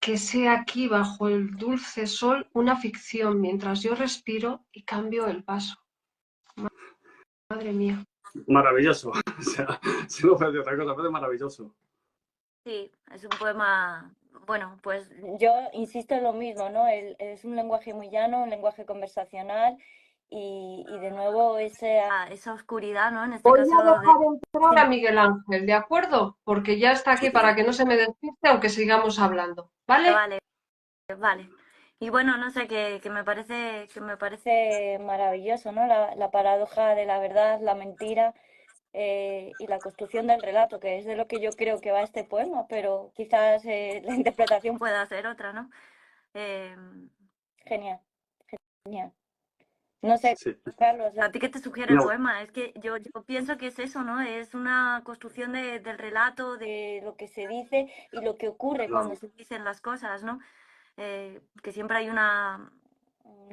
que sea aquí bajo el dulce sol una ficción mientras yo respiro y cambio el paso. Madre mía. Maravilloso. O sea, si no fue de otra cosa, fue maravilloso. Sí, es un poema, bueno, pues yo insisto en lo mismo, ¿no? Es un lenguaje muy llano, un lenguaje conversacional y de nuevo esa oscuridad, ¿no? En este Voy a caso de... dejar entrar a Sí, Miguel Ángel, ¿de acuerdo? Porque ya está aquí para que no se me despiste, aunque sigamos hablando, ¿vale? vale, vale. Y bueno, no sé, que me parece maravilloso, ¿no? La paradoja de la verdad, la mentira y la construcción del relato, que es de lo que yo creo que va este poema, pero quizás la interpretación pueda ser otra, ¿no? Eh, Genial. Ya. No sé, Sí. Carlos, ¿a ti qué te sugiere el No, poema? Es que yo pienso que es eso, ¿no? Es una construcción del relato, de lo que se dice y lo que ocurre cuando claro. se dicen las cosas, ¿no? Que siempre hay una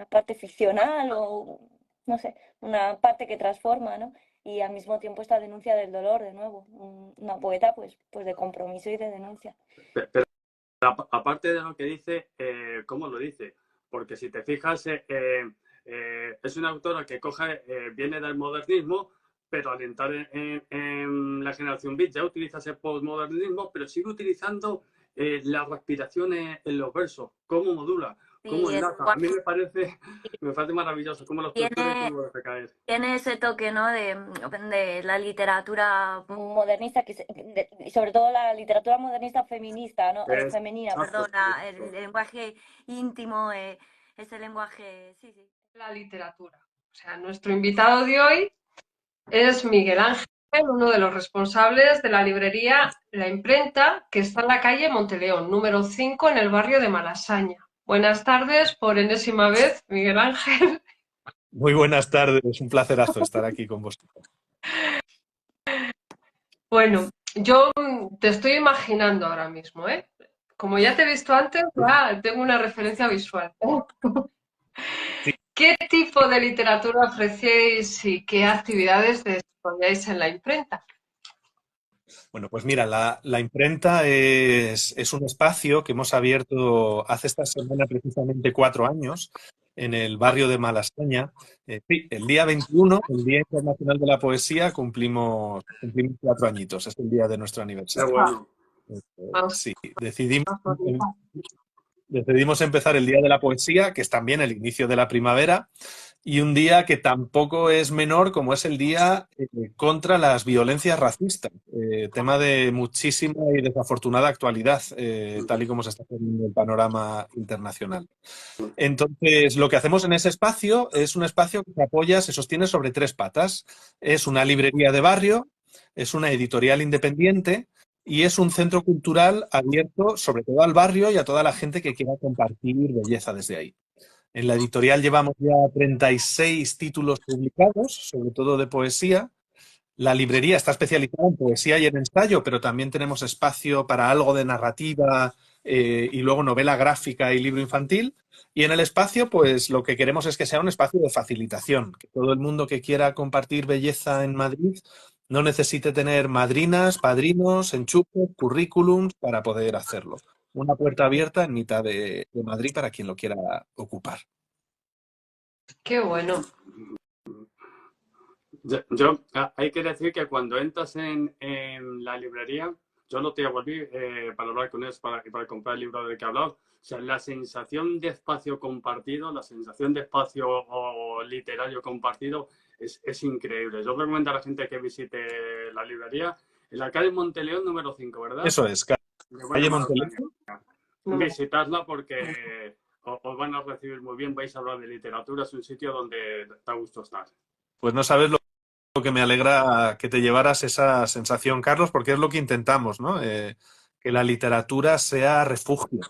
parte ficcional o, no sé, una parte que transforma, ¿no? Y al mismo tiempo esta denuncia del dolor, de nuevo, una poeta pues de compromiso y de denuncia. Pero aparte de lo que dice, ¿cómo lo dice? Porque si te fijas, es una autora que viene del modernismo, pero al entrar en la generación beat ya utiliza ese postmodernismo, pero sigue utilizando las respiraciones en los versos, cómo modula, cómo Sí, el enlaza. A mí lenguaje me parece maravilloso cómo lo estructura y tiene, cómo lo deja caer. tiene ese toque, ¿no? De la literatura modernista, y sobre todo la literatura modernista feminista, ¿no? Femenina, Exacto, perdón, el exacto. lenguaje íntimo, ese lenguaje, sí, sí. La literatura. O sea, nuestro invitado de hoy es Miguel Ángel, uno de los responsables de la librería La Imprenta, que está en la calle Monteleón, número 5, en el barrio de Malasaña. Buenas tardes por enésima vez, Miguel Ángel. Muy buenas tardes, es un placerazo estar aquí con vosotros. Bueno, yo te estoy imaginando ahora mismo, ¿eh? Como ya te he visto antes, ya tengo una referencia visual. Sí, ¿Qué tipo de literatura ofrecéis y qué actividades desarrolláis en la imprenta? bueno, pues mira, la imprenta es un espacio que hemos abierto hace esta semana precisamente 4 años en el barrio de Malasaña. Sí, el día 21, el Día Internacional de la Poesía, cumplimos 4 añitos, es el día de nuestro Qué aniversario. bueno. Más, Sí, decidimos, más bonita. decidimos empezar el Día de la Poesía, que es también el inicio de la primavera, y un día que tampoco es menor como es el día contra las violencias racistas, tema de muchísima y desafortunada actualidad, tal y como se está poniendo el panorama internacional. Entonces, lo que hacemos en ese espacio es un espacio que se apoya, se sostiene sobre tres patas. Es una librería de barrio, es una editorial independiente y es un centro cultural abierto sobre todo al barrio y a toda la gente que quiera compartir belleza desde ahí. En la editorial llevamos ya 36 títulos publicados, sobre todo de poesía. La librería está especializada en poesía y en ensayo, pero también tenemos espacio para algo de narrativa y luego novela gráfica y libro infantil. Y en el espacio, pues lo que queremos es que sea un espacio de facilitación, que todo el mundo que quiera compartir belleza en Madrid no necesite tener madrinas, padrinos, enchufes, currículums para poder hacerlo. Una puerta abierta en mitad de Madrid para quien lo quiera ocupar. Qué bueno. Hay que decir que cuando entras en la librería, yo no te volví para hablar con ellos, para comprar el libro del que hablaba. O sea, la sensación de espacio compartido, la sensación de espacio literario compartido es increíble. Yo recomiendo a la gente que visite la librería en la calle Monteleón número 5, ¿verdad? Eso es, De Buena calle Montelena. Malasaña. Número. Visitarla porque os van a recibir muy bien, vais a hablar de literatura, es un sitio donde da gusto estar. Pues no sabes lo que me alegra que te llevaras esa sensación, Carlos, porque es lo que intentamos, ¿no? Que la literatura sea refugio.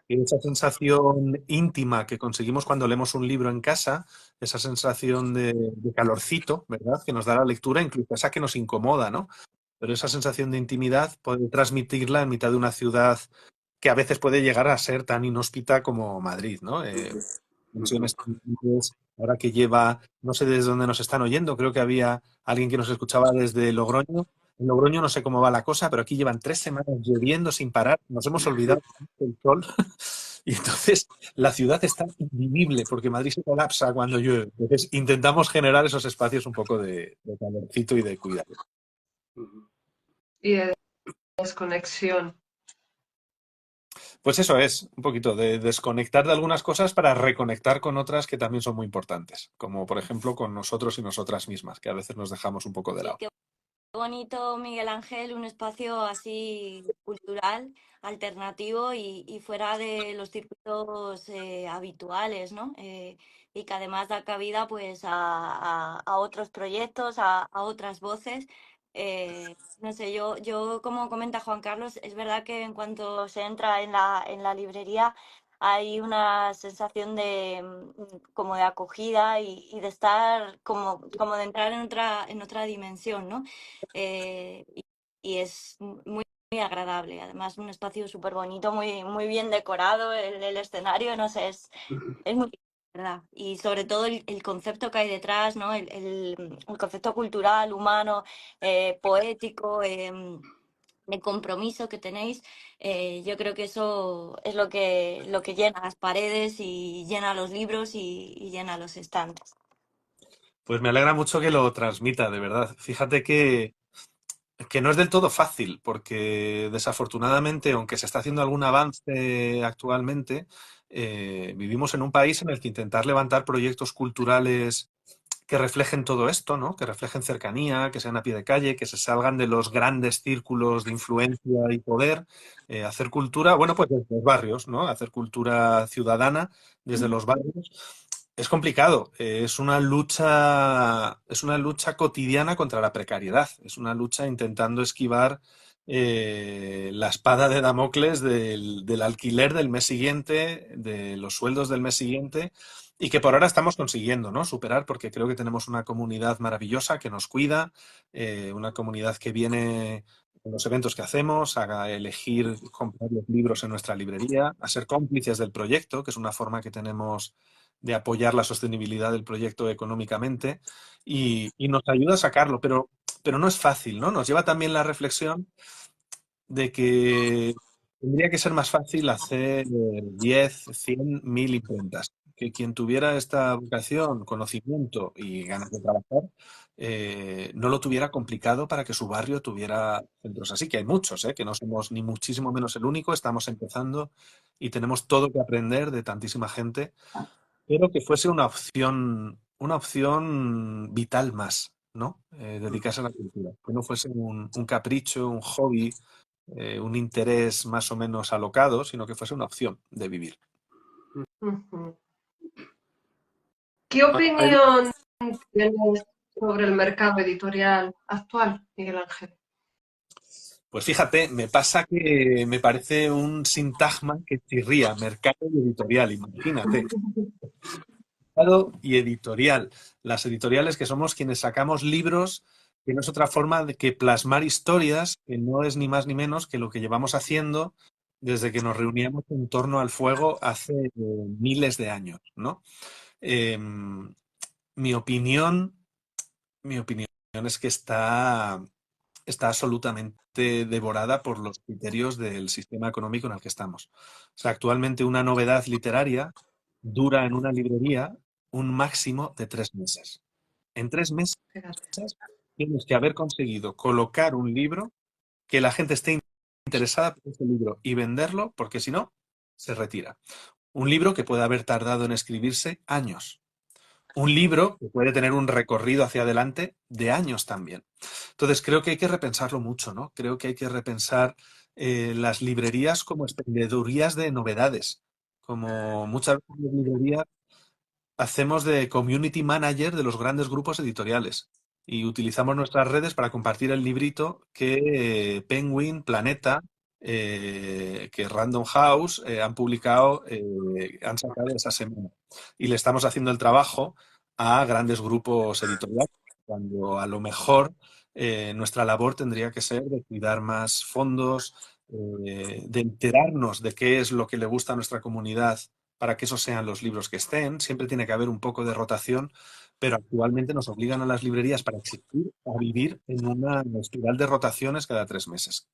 Y esa sensación íntima que conseguimos cuando leemos un libro en casa, esa sensación de calorcito, ¿verdad? Que nos da la lectura, incluso esa que nos incomoda, ¿no? Pero esa sensación de intimidad, poder transmitirla en mitad de una ciudad que a veces puede llegar a ser tan inhóspita como Madrid, ¿no? Tensiones constantes, ahora que lleva, no sé desde dónde nos están oyendo, creo que había alguien que nos escuchaba desde Logroño. En Logroño no sé cómo va la cosa, pero aquí llevan 3 semanas lloviendo sin parar, nos hemos olvidado del sol y entonces la ciudad está invivible porque Madrid se colapsa cuando llueve. Entonces intentamos generar esos espacios un poco de calorcito y de cuidado. Y de desconexión. Pues eso es, un poquito de desconectar de algunas cosas para reconectar con otras que también son muy importantes, como por ejemplo con nosotros y nosotras mismas, que a veces nos dejamos un poco de Sí, lado. qué bonito, Miguel Ángel, un espacio así cultural, alternativo y fuera de los circuitos habituales, ¿no? Y que además da cabida pues a otros proyectos, a otras voces. No sé, yo como comenta Juan Carlos, es verdad que en cuanto se entra en la librería hay una sensación de como de acogida y de estar como de entrar en otra dimensión, ¿no? Y es muy agradable. Además, un espacio súper bonito, muy bien decorado, el escenario, no sé, es muy ¿verdad? Y sobre todo el concepto que hay detrás, ¿no? El concepto cultural, humano, poético, de compromiso que tenéis, yo creo que eso es lo que llena las paredes y llena los libros y llena los estantes. Pues me alegra mucho que lo transmita, de verdad. Fíjate que no es del todo fácil, porque desafortunadamente, aunque se está haciendo algún avance actualmente, vivimos en un país en el que intentar levantar proyectos culturales que reflejen todo esto, ¿no? Que reflejen cercanía, que sean a pie de calle, que se salgan de los grandes círculos de influencia y poder, hacer cultura, bueno, pues desde los barrios, ¿no? Hacer cultura ciudadana desde los barrios. Es complicado, es una lucha cotidiana contra la precariedad, es una lucha intentando esquivar la espada de Damocles del alquiler del mes siguiente, de los sueldos del mes siguiente, y que por ahora estamos consiguiendo, ¿no? Superar, porque creo que tenemos una comunidad maravillosa que nos cuida, una comunidad que viene en los eventos que hacemos, a elegir comprar los libros en nuestra librería, a ser cómplices del proyecto, que es una forma que tenemos de apoyar la sostenibilidad del proyecto económicamente y nos ayuda a sacarlo, pero no es fácil, ¿no? Nos lleva también la reflexión de que tendría que ser más fácil hacer 10, 100, 1000 imprentas. Que quien tuviera esta vocación, conocimiento y ganas de trabajar, no lo tuviera complicado para que su barrio tuviera centros así, que hay muchos, que no somos ni muchísimo menos el único, estamos empezando y tenemos todo que aprender de tantísima gente, pero que fuese una opción vital más, ¿no? Dedicarse a la cultura, que no fuese un capricho, un hobby, un interés más o menos alocado, sino que fuese una opción de vivir. Ujú. ¿Qué Hay opinión tienes sobre el mercado editorial actual, Miguel Ángel? Pues fíjate, me pasa que me parece un sintagma que chirría, mercado y editorial, imagínate. Mercado y editorial. Las editoriales que somos quienes sacamos libros, que no es otra forma de que plasmar historias, que no es ni más ni menos que lo que llevamos haciendo desde que nos reuníamos en torno al fuego hace miles de años, ¿no? Eh, mi opinión, mi opinión es que está absolutamente devorada por los criterios del sistema económico en el que estamos. O sea, actualmente una novedad literaria dura en una librería un máximo de 3 meses. En 3 meses Fíjate. tienes que haber conseguido colocar un libro que la gente esté interesada por ese libro y venderlo, porque si no, se retira. Un libro que puede haber tardado en escribirse años. Un libro que puede tener un recorrido hacia adelante de años también. Entonces creo que hay que repensarlo mucho, ¿no? Creo que hay que repensar las librerías como expendedurías de novedades. Como muchas veces las librerías hacemos de community manager de los grandes grupos editoriales y utilizamos nuestras redes para compartir el librito que Penguin, Planeta, que Random House han publicado, han sacado esa semana. Y le estamos haciendo el trabajo a grandes grupos editoriales, cuando a lo mejor nuestra labor tendría que ser de cuidar más fondos, de enterarnos de qué es lo que le gusta a nuestra comunidad para que esos sean los libros que estén. Siempre tiene que haber un poco de rotación, pero actualmente nos obligan a las librerías para existir a vivir en una espiral de rotaciones cada 3 meses.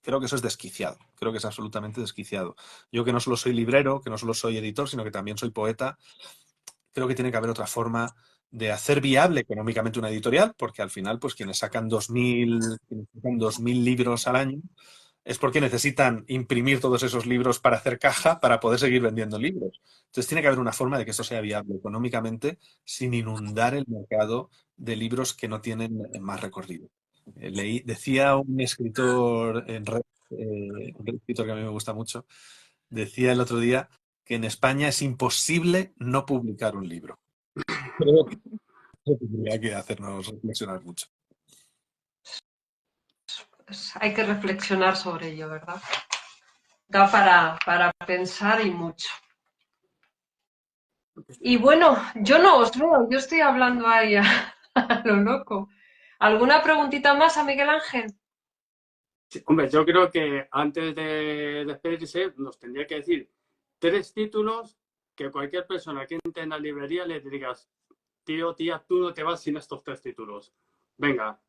Creo que eso es desquiciado, creo que es absolutamente desquiciado. Yo que no solo soy librero, que no solo soy editor, sino que también soy poeta, creo que tiene que haber otra forma de hacer viable económicamente una editorial, porque al final, pues quienes sacan 2000 libros al año, es porque necesitan imprimir todos esos libros para hacer caja para poder seguir vendiendo libros. Entonces tiene que haber una forma de que esto sea viable económicamente sin inundar el mercado de libros que no tienen más recorrido. Decía un escritor en red, un escritor que a mí me gusta mucho, decía el otro día que en España es imposible no publicar un libro. Creo que eso tendría que hacernos reflexionar mucho. Pues hay que reflexionar sobre ello, ¿verdad? Da para pensar y mucho. Y bueno, yo no os veo, yo estoy hablando ahí a, a lo loco. ¿Alguna preguntita más a Miguel Ángel? Sí, hombre, yo creo que antes de despedirse nos tendría que decir 3 títulos que cualquier persona que entre en la librería le digas, tío, tía, tú no te vas sin estos 3 títulos. Venga,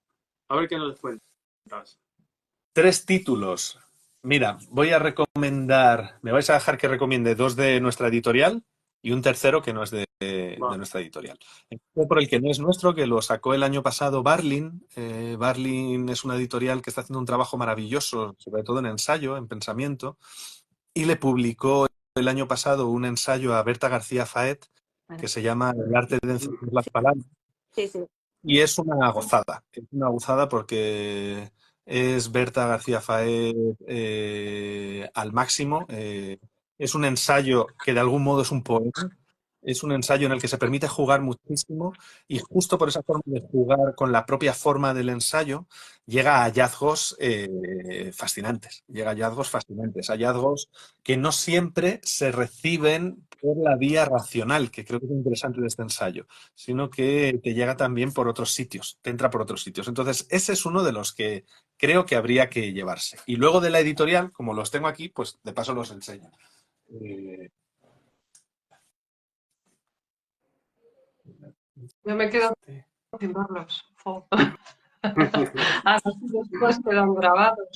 a ver qué nos cuentas. 3 títulos. Mira, voy a recomendar, me vais a dejar que recomiende 2 de nuestra editorial y un tercero que no es de Va. nuestra editorial. Empiezo por el que no es nuestro, que lo sacó el año pasado Barlin. Barlin es una editorial que está haciendo un trabajo maravilloso, sobre todo en ensayo, en pensamiento, y le publicó el año pasado un ensayo a Berta García Faet que se llama El arte de encender las palabras. Sí, sí. Y es una gozada porque es Berta García Faet al máximo. Es un ensayo que de algún modo es un poema. Es un ensayo en el que se permite jugar muchísimo y justo por esa forma de jugar con la propia forma del ensayo llega a hallazgos fascinantes. Llega a hallazgos fascinantes. Hallazgos que no siempre se reciben por la vía racional, que creo que es interesante de este ensayo, sino que te llega también por otros sitios, te entra por otros sitios. Entonces, ese es uno de los que creo que habría que llevarse. Y luego de la editorial, como los tengo aquí, pues de paso los enseño. Eh, Yo me quedo sin verlos. Jo. Así después quedan grabados.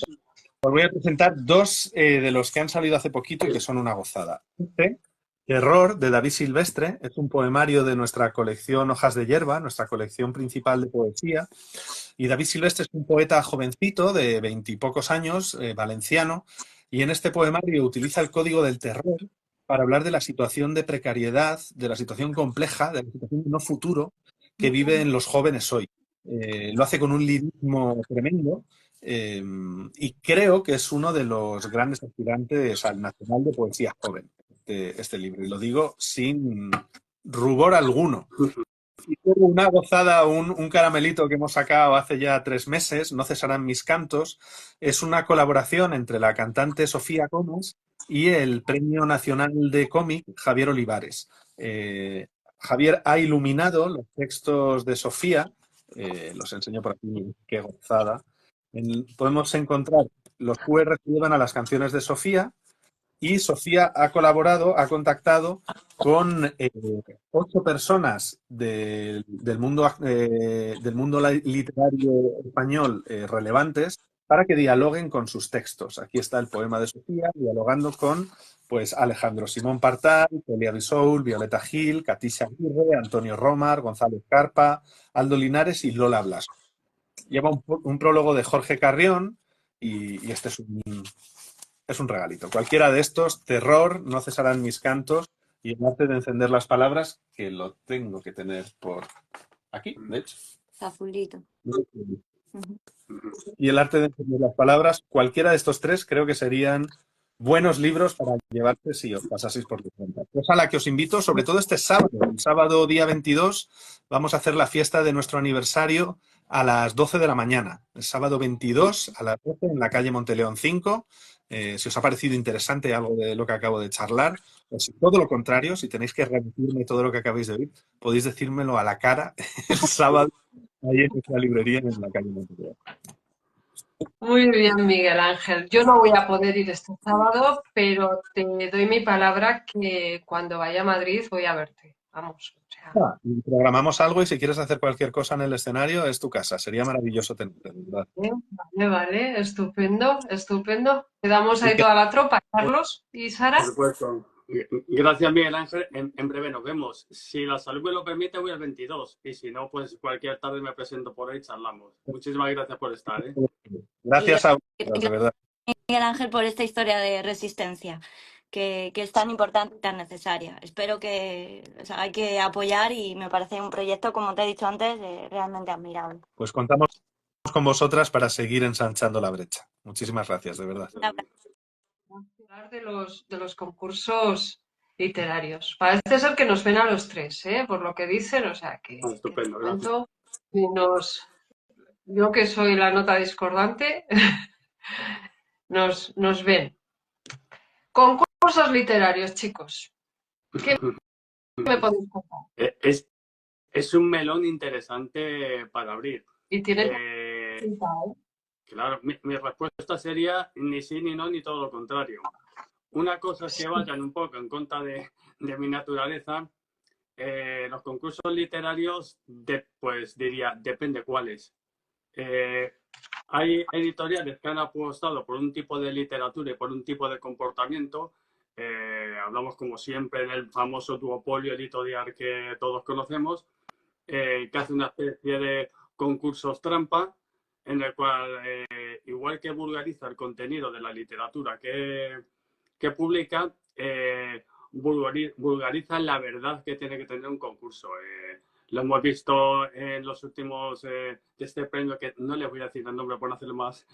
Os voy a presentar 2 de los que han salido hace poquito y que son una gozada. Terror, de David Silvestre, es un poemario de nuestra colección Hojas de Hierba, nuestra colección principal de poesía. Y David Silvestre es un poeta jovencito de 20 y pocos años, valenciano, y en este poemario utiliza el código del terror para hablar de la situación de precariedad, de la situación compleja, de la situación de no futuro que viven los jóvenes hoy. Lo hace con un lirismo tremendo y creo que es uno de los grandes aspirantes al Nacional de Poesía Joven, este libro. Y lo digo sin rubor alguno. Y luego una gozada, un caramelito que hemos sacado hace ya 3 meses, No cesarán mis cantos, es una colaboración entre la cantante Sofía Comas y el Premio Nacional de Cómic Javier Olivares. Javier ha iluminado los textos de Sofía, los enseño por aquí, qué gozada. Podemos encontrar los QR que llevan a las canciones de Sofía y Sofía ha colaborado, ha contactado con 8 personas del mundo literario español relevantes para que dialoguen con sus textos. Aquí está el poema de Sofía, dialogando con pues, Alejandro Simón Partal, Celia Bisoul, Violeta Gil, Katisha Aguirre, Antonio Romar, Gonzalo Carpa, Aldo Linares y Lola Blasco. Lleva un prólogo de Jorge Carrión y este es un regalito. Cualquiera de estos, Terror, No cesarán mis cantos y El arte de encender las palabras, que lo tengo que tener por aquí, de hecho. Azulito. Y El arte de encender las palabras, cualquiera de estos 3 creo que serían buenos libros para llevarse si os pasaseis por tu cuenta. Cosa a la que os invito, sobre todo este sábado. El sábado día 22 vamos a hacer la fiesta de nuestro aniversario a las 12 de la mañana. El sábado 22 a las 12 en la calle Monteleón 5. Si os ha parecido interesante algo de lo que acabo de charlar, o si todo lo contrario, si tenéis que remitirme todo lo que acabáis de oír, podéis decírmelo a la cara el sábado ahí en nuestra librería en la calle Monteleón. Muy bien, Miguel Ángel. Yo no voy a poder ir este sábado, pero te doy mi palabra que cuando vaya a Madrid voy a verte. Vamos, o sea. Y programamos algo y si quieres hacer cualquier cosa en el escenario es tu casa. Sería maravilloso tenerte, ¿verdad? Vale, vale, estupendo, estupendo. Quedamos Y ahí que toda la tropa, Carlos y Por Sara. supuesto. Gracias, Miguel Ángel. En breve nos vemos. Si la salud me lo permite, voy al 22. Y si no, pues cualquier tarde me presento por ahí y charlamos. Muchísimas gracias por estar. gracias a vosotros, de Gracias, verdad. Miguel Ángel, por esta historia de resistencia que es tan importante y tan necesaria. Espero que, o sea, hay que apoyar y me parece un proyecto, como te he dicho antes, realmente admirable. Pues contamos con vosotras para seguir ensanchando la brecha. Muchísimas gracias, de verdad. Hablar de los concursos literarios. Parece ser que nos ven a los 3, ¿eh? Por lo que dicen, o sea que de Estupendo, gracias. momento, yo que soy la nota discordante, nos ven. Concursos literarios, chicos. ¿Qué me podéis contar? Es, es un melón interesante para abrir. Y tiene Eh, pinta, ¿eh? claro, mi respuesta sería ni sí, ni no, ni todo lo contrario. Una cosa es que vayan un poco en contra de mi naturaleza. Los concursos literarios, pues diría, depende cuáles. Eh, hay editoriales que han apostado por un tipo de literatura y por un tipo de comportamiento. Hablamos, como siempre, del famoso duopolio editorial que todos conocemos, que hace una especie de concursos trampa, en el cual, igual que vulgariza el contenido de la literatura que publica, vulgariza la verdad que tiene que tener un concurso. Lo hemos visto en los últimos de este premio, que no les voy a decir el nombre por no hacerle más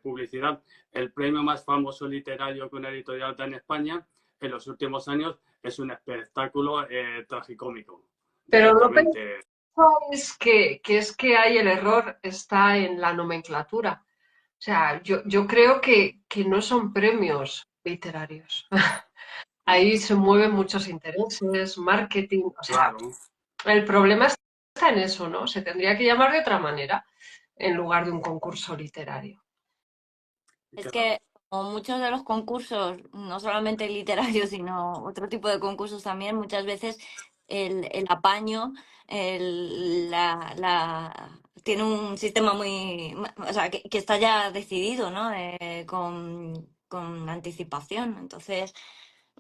publicidad. El premio más famoso literario que una editorial da en España en los últimos años es un espectáculo tragicómico, Pero no directamente. pensáis que hay el error, está en la nomenclatura. O sea, yo creo que no son premios literarios. Ahí se mueven muchos intereses, marketing. O sea, Claro. el problema está en eso, ¿no? Se tendría que llamar de otra manera en lugar de un concurso literario. Es que como muchos de los concursos, no solamente literarios, sino otro tipo de concursos también, muchas veces el apaño tiene un sistema muy, o sea, que está ya decidido, ¿no? Con anticipación. Entonces,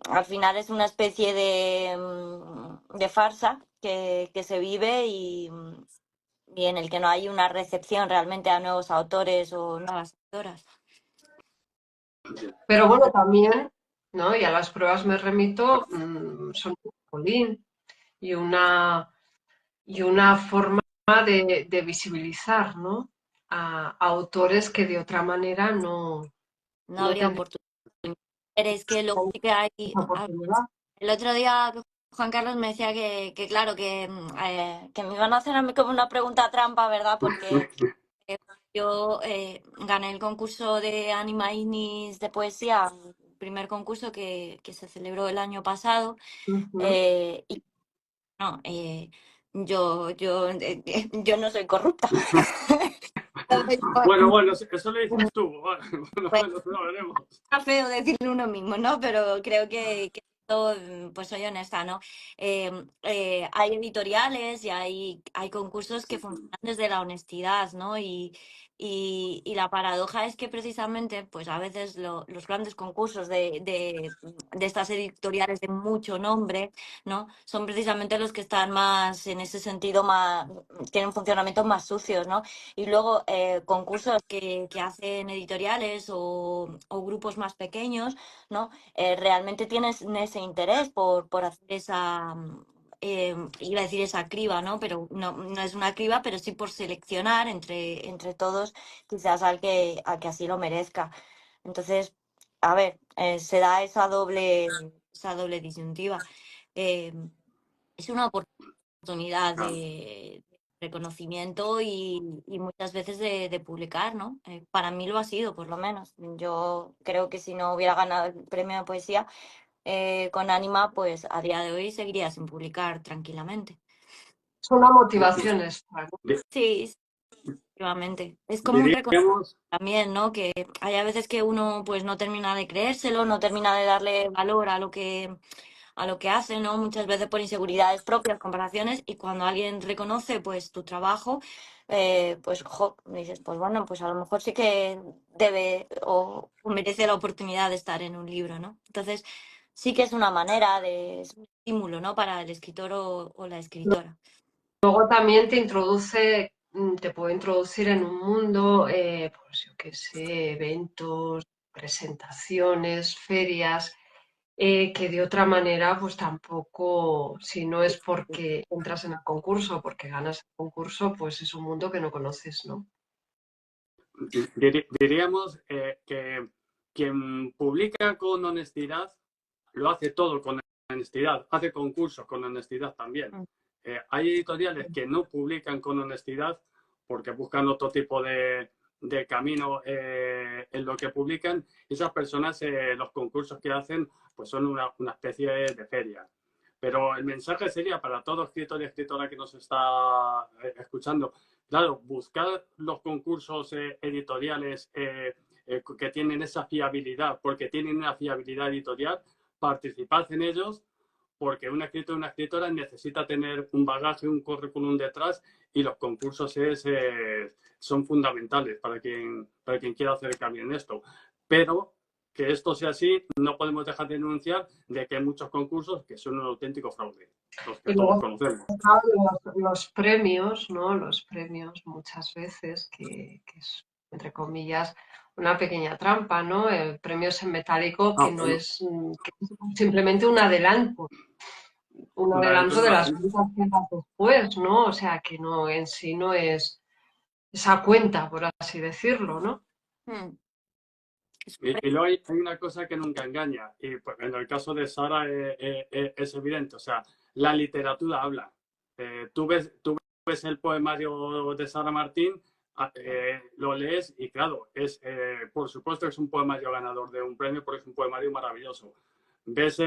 al final es una especie de farsa que se vive y en el que no hay una recepción realmente a nuevos autores o nuevas autoras. Pero bueno, también, ¿no? Y a las pruebas me remito, son un trampolín y una forma de visibilizar, ¿no? A autores que de otra manera No no habría tendrían oportunidad. Es que luego sí que hay. esa oportunidad. El otro día Juan Carlos me decía que claro, que me iban a hacer a mí como una pregunta trampa, ¿verdad? Porque eh, yo gané el concurso de Anima Ignis de poesía, el primer concurso que se celebró el año pasado. Ujú. Y no, yo no soy corrupta. Entonces, Bueno, eso lo dices tú. Bueno, lo veremos. está feo decirlo uno mismo, ¿no? Pero creo que esto, pues soy honesta, ¿no? Hay editoriales y hay concursos que funcionan desde la honestidad, ¿no? Y la paradoja es que precisamente, pues a veces los grandes concursos de estas editoriales de mucho nombre, ¿no? Son precisamente los que están más, en ese sentido, tienen funcionamientos más sucios, ¿no? Y luego concursos que hacen editoriales o grupos más pequeños, ¿no? Realmente tienes ese interés por hacer iba a decir esa criba, ¿no? Pero no es una criba, pero sí por seleccionar entre todos quizás al que así lo merezca. Entonces, a ver, se da esa doble disyuntiva. Eh, es una oportunidad Claro. de reconocimiento y muchas veces de publicar, ¿no? Para mí lo ha sido, por lo menos. Yo creo que si no hubiera ganado el premio de poesía con Anima, pues a día de hoy seguiría sin publicar tranquilamente. Es una motivación extra, ¿no? Sí, sí, efectivamente. Es como un reconocimiento Diríamos, también, ¿no? Que hay a veces que uno pues no termina de creérselo, no termina de darle valor a lo que hace, ¿no? Muchas veces por inseguridades propias, comparaciones, y cuando alguien reconoce pues tu trabajo, pues dices, pues bueno, pues a lo mejor sí que debe o merece la oportunidad de estar en un libro, ¿no? Entonces, sí que es una manera es un estímulo, ¿no? Para el escritor o la escritora. Luego también te puede introducir en un mundo, pues yo qué sé, eventos, presentaciones, ferias, que de otra manera, pues tampoco, si no es porque entras en el concurso, porque ganas el concurso, pues es un mundo que no conoces, ¿no? diríamos que quien publica con honestidad lo hace todo con honestidad, hace concursos con honestidad también. Mm. Hay editoriales que no publican con honestidad porque buscan otro tipo de camino en lo que publican. Y esas personas, los concursos que hacen, pues son una especie de feria. Pero el mensaje sería para todo escritor y escritora que nos está escuchando, claro, buscar los concursos editoriales que tienen esa fiabilidad, porque tienen una fiabilidad editorial, participad en ellos, porque un escritor o una escritora necesita tener un bagaje, un currículum detrás, y los concursos son fundamentales para quien quiera hacer cambio en esto. Pero que esto sea así, no podemos dejar de denunciar de que hay muchos concursos que son un auténtico fraude, los que Y todos luego conocemos. los premios, ¿no? Los premios muchas veces, que es, entre comillas, una pequeña trampa, ¿no? Premios en metálico que no es, que es simplemente un adelanto de las ventas que hagas después, ¿no? O sea, que no en sí no es esa cuenta, por así decirlo, ¿no? Y luego hay una cosa que nunca engaña, y pues, en el caso de Sara es evidente, o sea, la literatura habla. Tú ves el poemario de Sara Martín, lo lees y claro, por supuesto es un poemario ganador de un premio porque es un poemario maravilloso. Ves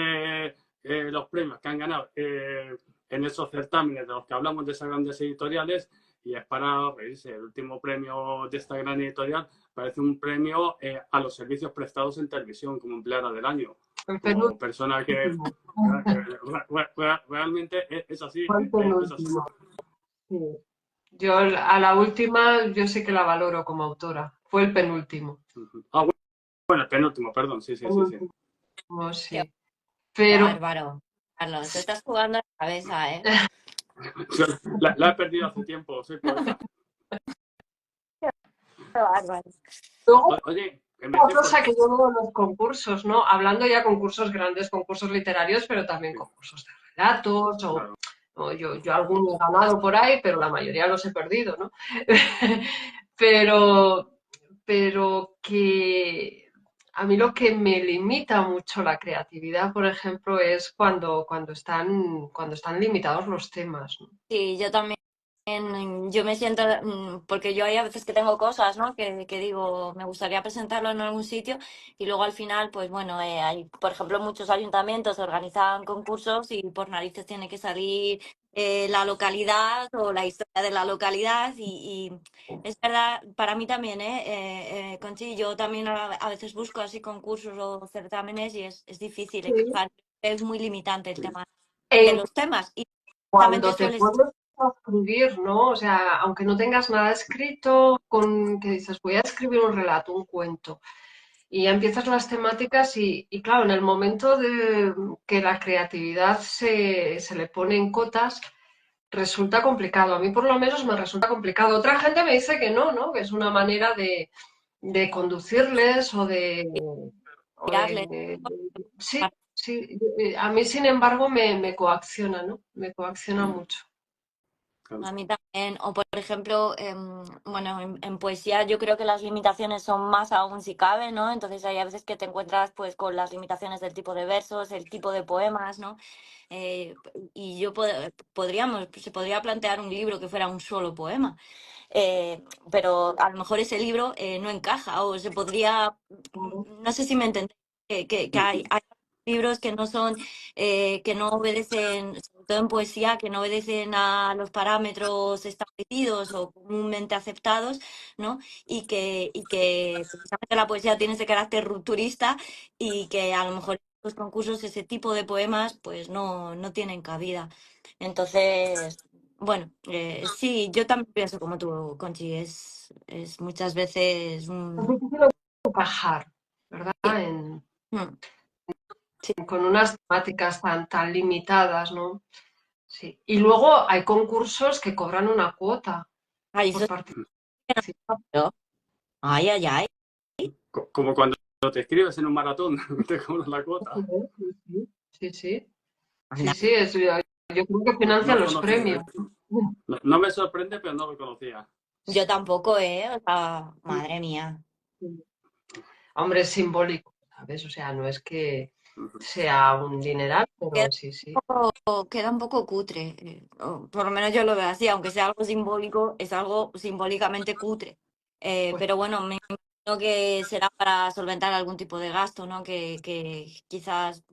los premios que han ganado en esos certámenes de los que hablamos de esas grandes editoriales y es para reírse. El último premio de esta gran editorial parece un premio a los servicios prestados en televisión como empleada del año, como persona que realmente es así. Es así. Sí. Yo a la última, yo sí que la valoro como autora. Fue el penúltimo. Ah, bueno, el penúltimo, perdón, sí. No, sí. Qué Pero bárbaro, Carlos, te estás jugando la cabeza, ¿eh? La he perdido hace tiempo, soy poeta. Qué bárbaro. luego, Oye, otra cosa que yo veo en los concursos, ¿no? Hablando ya de concursos grandes, concursos literarios, pero también concursos de relatos o yo alguno he ganado por ahí, pero la mayoría los he perdido, ¿no? pero que a mí lo que me limita mucho la creatividad, por ejemplo, es cuando están limitados los temas, ¿no? Sí, yo también, yo me siento, porque yo hay a veces que tengo cosas, ¿no? Que digo, me gustaría presentarlo en algún sitio y luego al final, pues bueno, hay, por ejemplo, muchos ayuntamientos organizan concursos y por narices tiene que salir la localidad o la historia de la localidad y es verdad, para mí también, Conchi, yo también a veces busco así concursos o certámenes y es difícil Sí. encajar, es muy limitante el tema de En los temas y cuando te suele puedes escribir, ¿no? O sea, aunque no tengas nada escrito, que dices, voy a escribir un relato, un cuento, y ya empiezas las temáticas y claro, en el momento de que la creatividad se le pone en cotas, resulta complicado. A mí por lo menos me resulta complicado. Otra gente me dice que no, ¿no? Que es una manera de conducirles o tirarle. sí, sí. A mí, sin embargo, me coacciona, ¿no? Me coacciona mucho. A mí también, o por ejemplo, bueno, en poesía yo creo que las limitaciones son más aún si cabe, ¿no? Entonces hay a veces que te encuentras pues con las limitaciones del tipo de versos, el tipo de poemas, ¿no? Y se podría plantear un libro que fuera un solo poema, pero a lo mejor ese libro no encaja o se podría, no sé si me entendéis, que hay libros que no son, que no obedecen, sobre todo en poesía, que no obedecen a los parámetros establecidos o comúnmente aceptados, ¿no? Y que precisamente la poesía tiene ese carácter rupturista y que a lo mejor en los concursos ese tipo de poemas pues no tienen cabida. Entonces, bueno, sí, yo también pienso como tú, Conchi, es muchas veces Es un... difícil encajar, ¿verdad? Sí, mm, sí. Con unas temáticas tan limitadas, ¿no? Sí. Y luego hay concursos que cobran una cuota Ay, eso por es participar. ¿no? Ay, ay, ay. Como cuando te escribes en un maratón, te cobran la cuota. Sí, sí. Anda. Yo creo que No financian lo los conocía. premios. No me sorprende, pero no lo conocía. Yo tampoco, ¿eh? O sea, madre mía. Hombre, es simbólico, ¿sabes? O sea, no es que sea un dineral, Queda pero sí, sí. queda un poco cutre. O por lo menos yo lo veo así, aunque sea algo simbólico, es algo simbólicamente cutre. Pues Pero bueno, me imagino que será para solventar algún tipo de gasto, ¿no? Que quizás,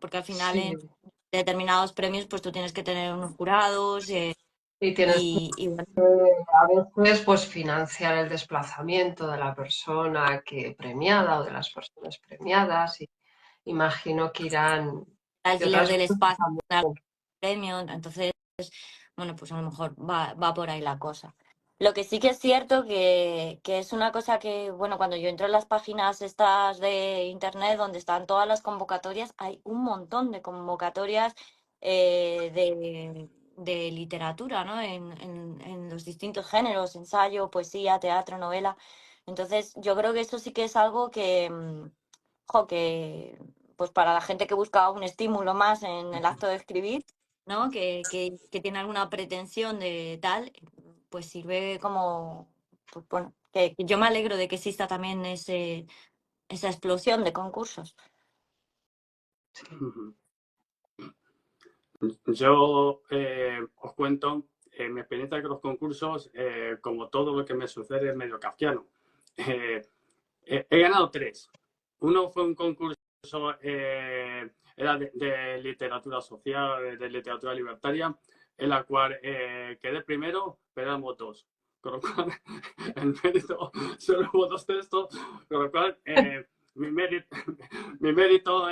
porque al final sí. en determinados premios, pues tú tienes que tener unos jurados Y tienes y bueno, a veces pues financiar el desplazamiento de la persona que premiada o de las personas premiadas. Y imagino que irán el y alquiler otras del cosas espacio, también. premio, entonces, bueno, pues a lo mejor va por ahí la cosa. Lo que sí que es cierto que es una cosa que, bueno, cuando yo entro en las páginas estas de internet donde están todas las convocatorias, hay un montón de convocatorias de literatura, ¿no? En los distintos géneros, ensayo, poesía, teatro, novela. Entonces, yo creo que eso sí que es algo que, que pues para la gente que busca un estímulo más en el acto de escribir, ¿no? Que tiene alguna pretensión de tal, pues sirve como, pues bueno, que yo me alegro de que exista también esa explosión de concursos. Yo os cuento mi experiencia con los concursos, como todo lo que me sucede es medio kafkiano. He ganado 3. Uno fue un concurso, era de literatura social, de literatura libertaria, en la cual quedé primero, pero éramos 2. Con lo cual, el mérito, solo hubo 2 textos, con lo cual mi mérito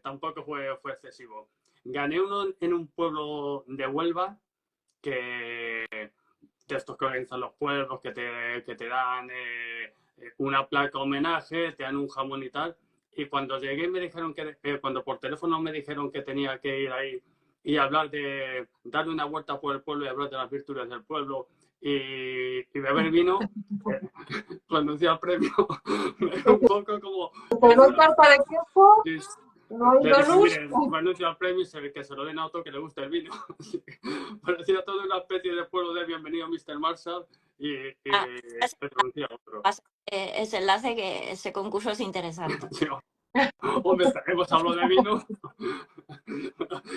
tampoco fue excesivo. Gané uno en un pueblo de Huelva, que de estos que organizan los pueblos, que te dan una placa homenaje, te dan un jamón y tal. Y cuando llegué me dijeron cuando por teléfono me dijeron que tenía que ir ahí y hablar darle una vuelta por el pueblo y hablar de las virtudes del pueblo y beber vino, renuncié al premio. Un poco como... ¿Te doy carta de queso? ¿No hay Le dije, donus? mire, renuncio al premio y que se lo den a otro que le guste el vino. Parecía toda una especie de pueblo de bienvenido Mr. Marshall y renuncié a otro. Ese enlace que ese concurso es interesante. Hombre, hemos hablado de vino.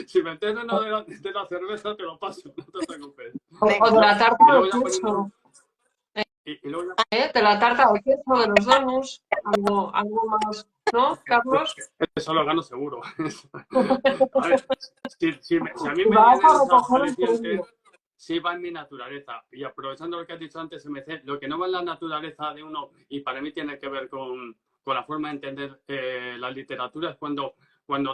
Si me entiendes uno de la cerveza, te lo paso, no te preocupes. O de la tarta de queso. Y luego De la tarta de queso, de los donuts, algo más, ¿no, Carlos? eso lo gano seguro. A ver, si a mí me Vas vienen a esos recoger el alicientes, premio. sí va en mi naturaleza. Y aprovechando lo que has dicho antes, lo que no va en la naturaleza de uno, y para mí tiene que ver con la forma de entender la literatura, es cuando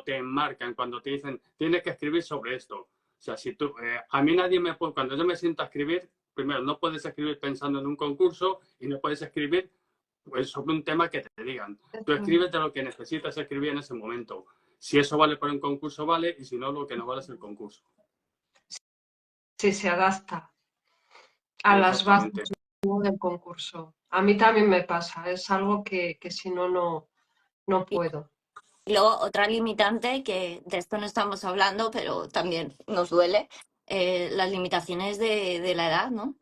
te enmarcan, cuando te dicen, tienes que escribir sobre esto. O sea, si tú, a mí nadie me puede, cuando yo me siento a escribir, primero, no puedes escribir pensando en un concurso y no puedes escribir pues, sobre un tema que te digan. Tú escribes de lo que necesitas escribir en ese momento. Si eso vale para un concurso, vale, y si no, lo que no vale es el concurso. Sí, se adapta a las bases del concurso. A mí también me pasa, es algo que si no, no puedo. Y luego otra limitante, que de esto no estamos hablando, pero también nos duele, las limitaciones de la edad, ¿no?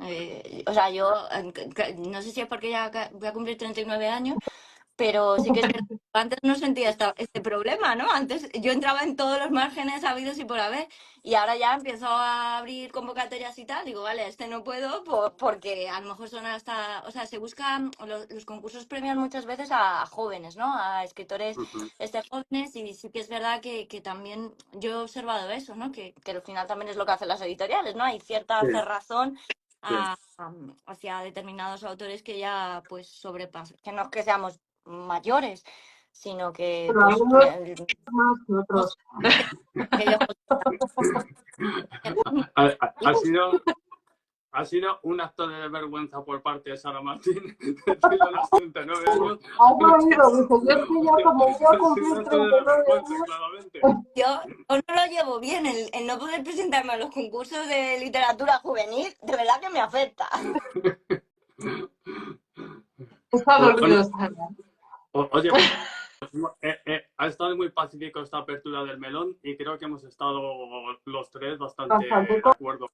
O sea, yo no sé si es porque ya voy a cumplir 39 años, pero sí que es verdad, antes no sentía este problema, ¿no? Antes yo entraba en todos los márgenes habidos y por haber, y ahora ya empiezo a abrir convocatorias y tal, digo, vale, no puedo porque a lo mejor son hasta, o sea, se buscan, los concursos premian muchas veces a jóvenes, ¿no? A escritores jóvenes, y sí que es verdad que también yo he observado eso, ¿no? Que al final también es lo que hacen las editoriales, ¿no? Hay cierta cerrazón hacia determinados autores que ya pues sobrepasan, que no es que seamos mayores, sino que Pero pues algunos más que otros. Ha sido un acto de vergüenza por parte de Sara Martín, decirlo a los 39 años. Has oído, dice, yo estoy ya como voy a cumplir 39 años. Claramente. Yo no lo llevo bien, el no poder presentarme a los concursos de literatura juvenil, de verdad que me afecta. Está dormido, Oye, ha estado muy pacífico esta apertura del melón y creo que hemos estado los tres bastante de acuerdo.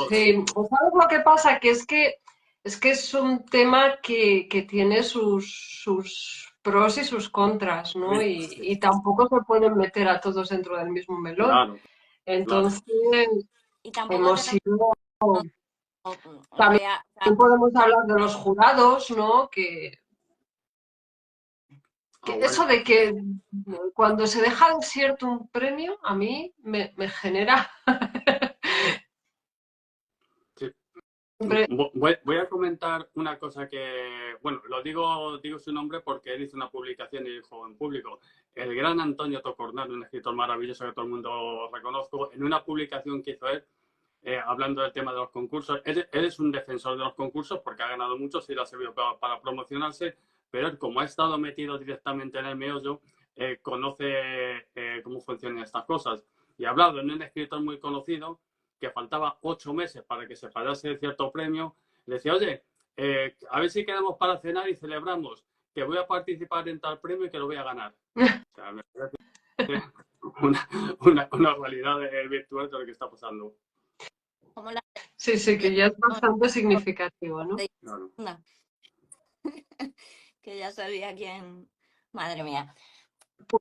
Sí, ¿sabes lo que pasa? Que es un tema que tiene sus pros y sus contras, ¿no? Y tampoco se pueden meter a todos dentro del mismo melón. Claro, entonces, y tampoco hemos ido... También podemos hablar de los jurados, ¿no? Que que bueno. eso de que cuando se deja desierto un premio, a mí me genera... Sí. Hombre, Voy a comentar una cosa que, bueno, digo su nombre porque él hizo una publicación y dijo en público, el gran Antonio Tocornal, un escritor maravilloso que todo el mundo reconozco, en una publicación que hizo él, hablando del tema de los concursos, él es un defensor de los concursos porque ha ganado muchos y le ha servido para promocionarse, pero él, como ha estado metido directamente en el meollo, conoce cómo funcionan estas cosas. Y ha hablado en un escritor muy conocido que faltaba 8 meses para que se pagase cierto premio, le decía, oye, a ver si quedamos para cenar y celebramos que voy a participar en tal premio y que lo voy a ganar. O sea, me parece una realidad virtual de lo que está pasando. Como la sí, sí, que ya es bastante significativo, ¿no? Claro. que ya sabía quién. Madre mía.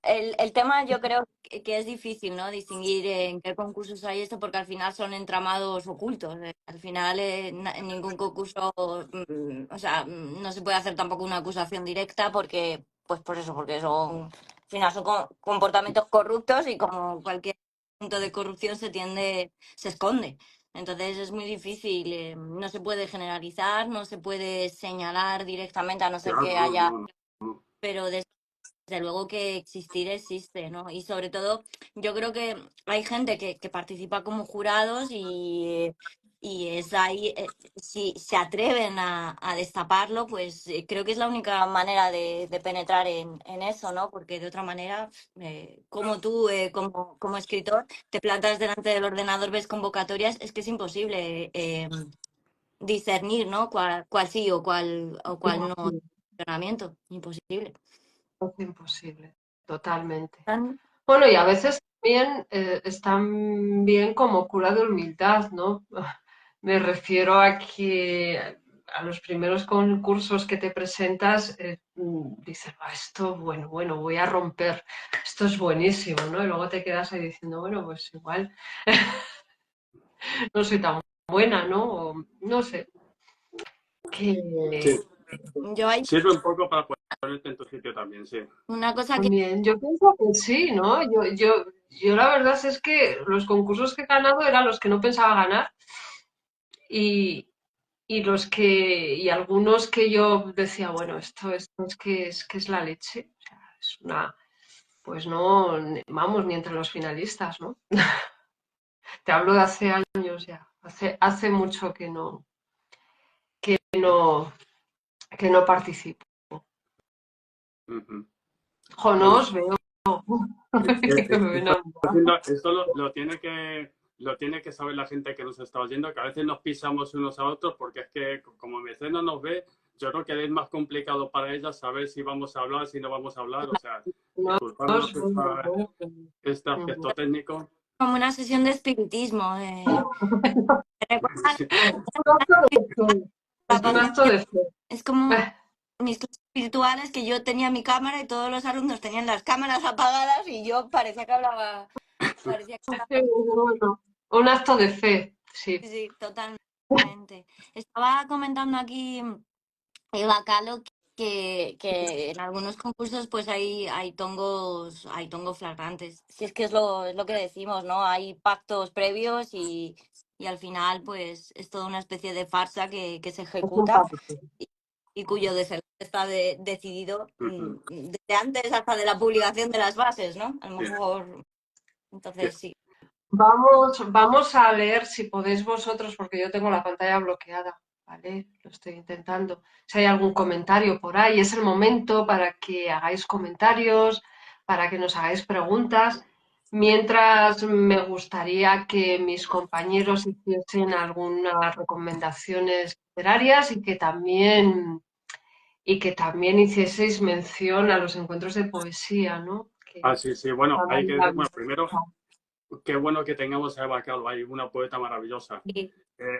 El tema yo creo que es difícil, ¿no? Distinguir en qué concursos hay esto, porque al final son entramados ocultos. Al final en ningún concurso, o sea, no se puede hacer tampoco una acusación directa porque, pues por eso, porque son, al final son comportamientos corruptos y como cualquier punto de corrupción se esconde. Entonces es muy difícil, no se puede generalizar, no se puede señalar directamente a no ser Claro, que haya, no. pero desde luego que existir existe, ¿no? Y sobre todo, yo creo que hay gente que participa como jurados y es ahí, si se atreven a destaparlo, pues creo que es la única manera de penetrar en eso, ¿no? Porque de otra manera, como tú, como escritor, te plantas delante del ordenador, ves convocatorias, es que es imposible discernir, ¿no? Cuál sí o cuál no funcionamiento, imposible. Es imposible, totalmente. Tan- Bueno, y a veces también están bien como cura de humildad, ¿no? Me refiero a que a los primeros concursos que te presentas, dices, "Ah, esto, bueno, voy a romper, esto es buenísimo, ¿no? Y luego te quedas ahí diciendo, bueno, pues igual no soy tan buena, ¿no? O, no sé, que Sí, Yo hay sirve un poco para ponerte en tu sitio también, sí. una cosa que también, yo pienso que sí, ¿no? Yo la verdad es que los concursos que he ganado eran los que no pensaba ganar y, y algunos que yo decía, bueno, esto es que es la leche. O sea, es una, pues no, vamos, ni entre los finalistas, ¿no? Te hablo de hace años ya, hace mucho no, que no participo. Uh-huh. Jo, no Bueno, os veo. Que me ven esto lo tiene que saber la gente que nos está oyendo, que a veces nos pisamos unos a otros porque es que como Merced no nos ve, yo creo que es más complicado para ella saber si vamos a hablar, si no vamos a hablar, o sea, no disculparnos os veo. este aspecto técnico. como una sesión de espiritismo. Me recuerda Sí. Es la un acto convención. de fe. Es como mis clases virtuales que yo tenía mi cámara y todos los alumnos tenían las cámaras apagadas y yo parecía que hablaba. Parecía que hablaba. Bueno, un acto de fe, sí. Sí, totalmente. Estaba comentando aquí Eva Calo que en algunos concursos pues hay tongos flagrantes. Si es que es lo que decimos, ¿no? Hay pactos previos y al final pues es toda una especie de farsa que se Es un ejecuta papel. y cuyo desenlace está decidido Ujú. desde antes hasta de la publicación de las bases, ¿no? A lo Sí. mejor, entonces sí. Vamos a leer si podéis vosotros, porque yo tengo la pantalla bloqueada, ¿vale? Lo estoy intentando. Si hay algún comentario por ahí, es el momento para que hagáis comentarios, para que nos hagáis preguntas. Mientras me gustaría que mis compañeros hiciesen algunas recomendaciones literarias y que también hicieseis mención a los encuentros de poesía, ¿no? Que Sí. Bueno, hay que decir, estaban bueno, primero, qué bueno que tengamos a Eva Calvo, hay una poeta maravillosa, Sí.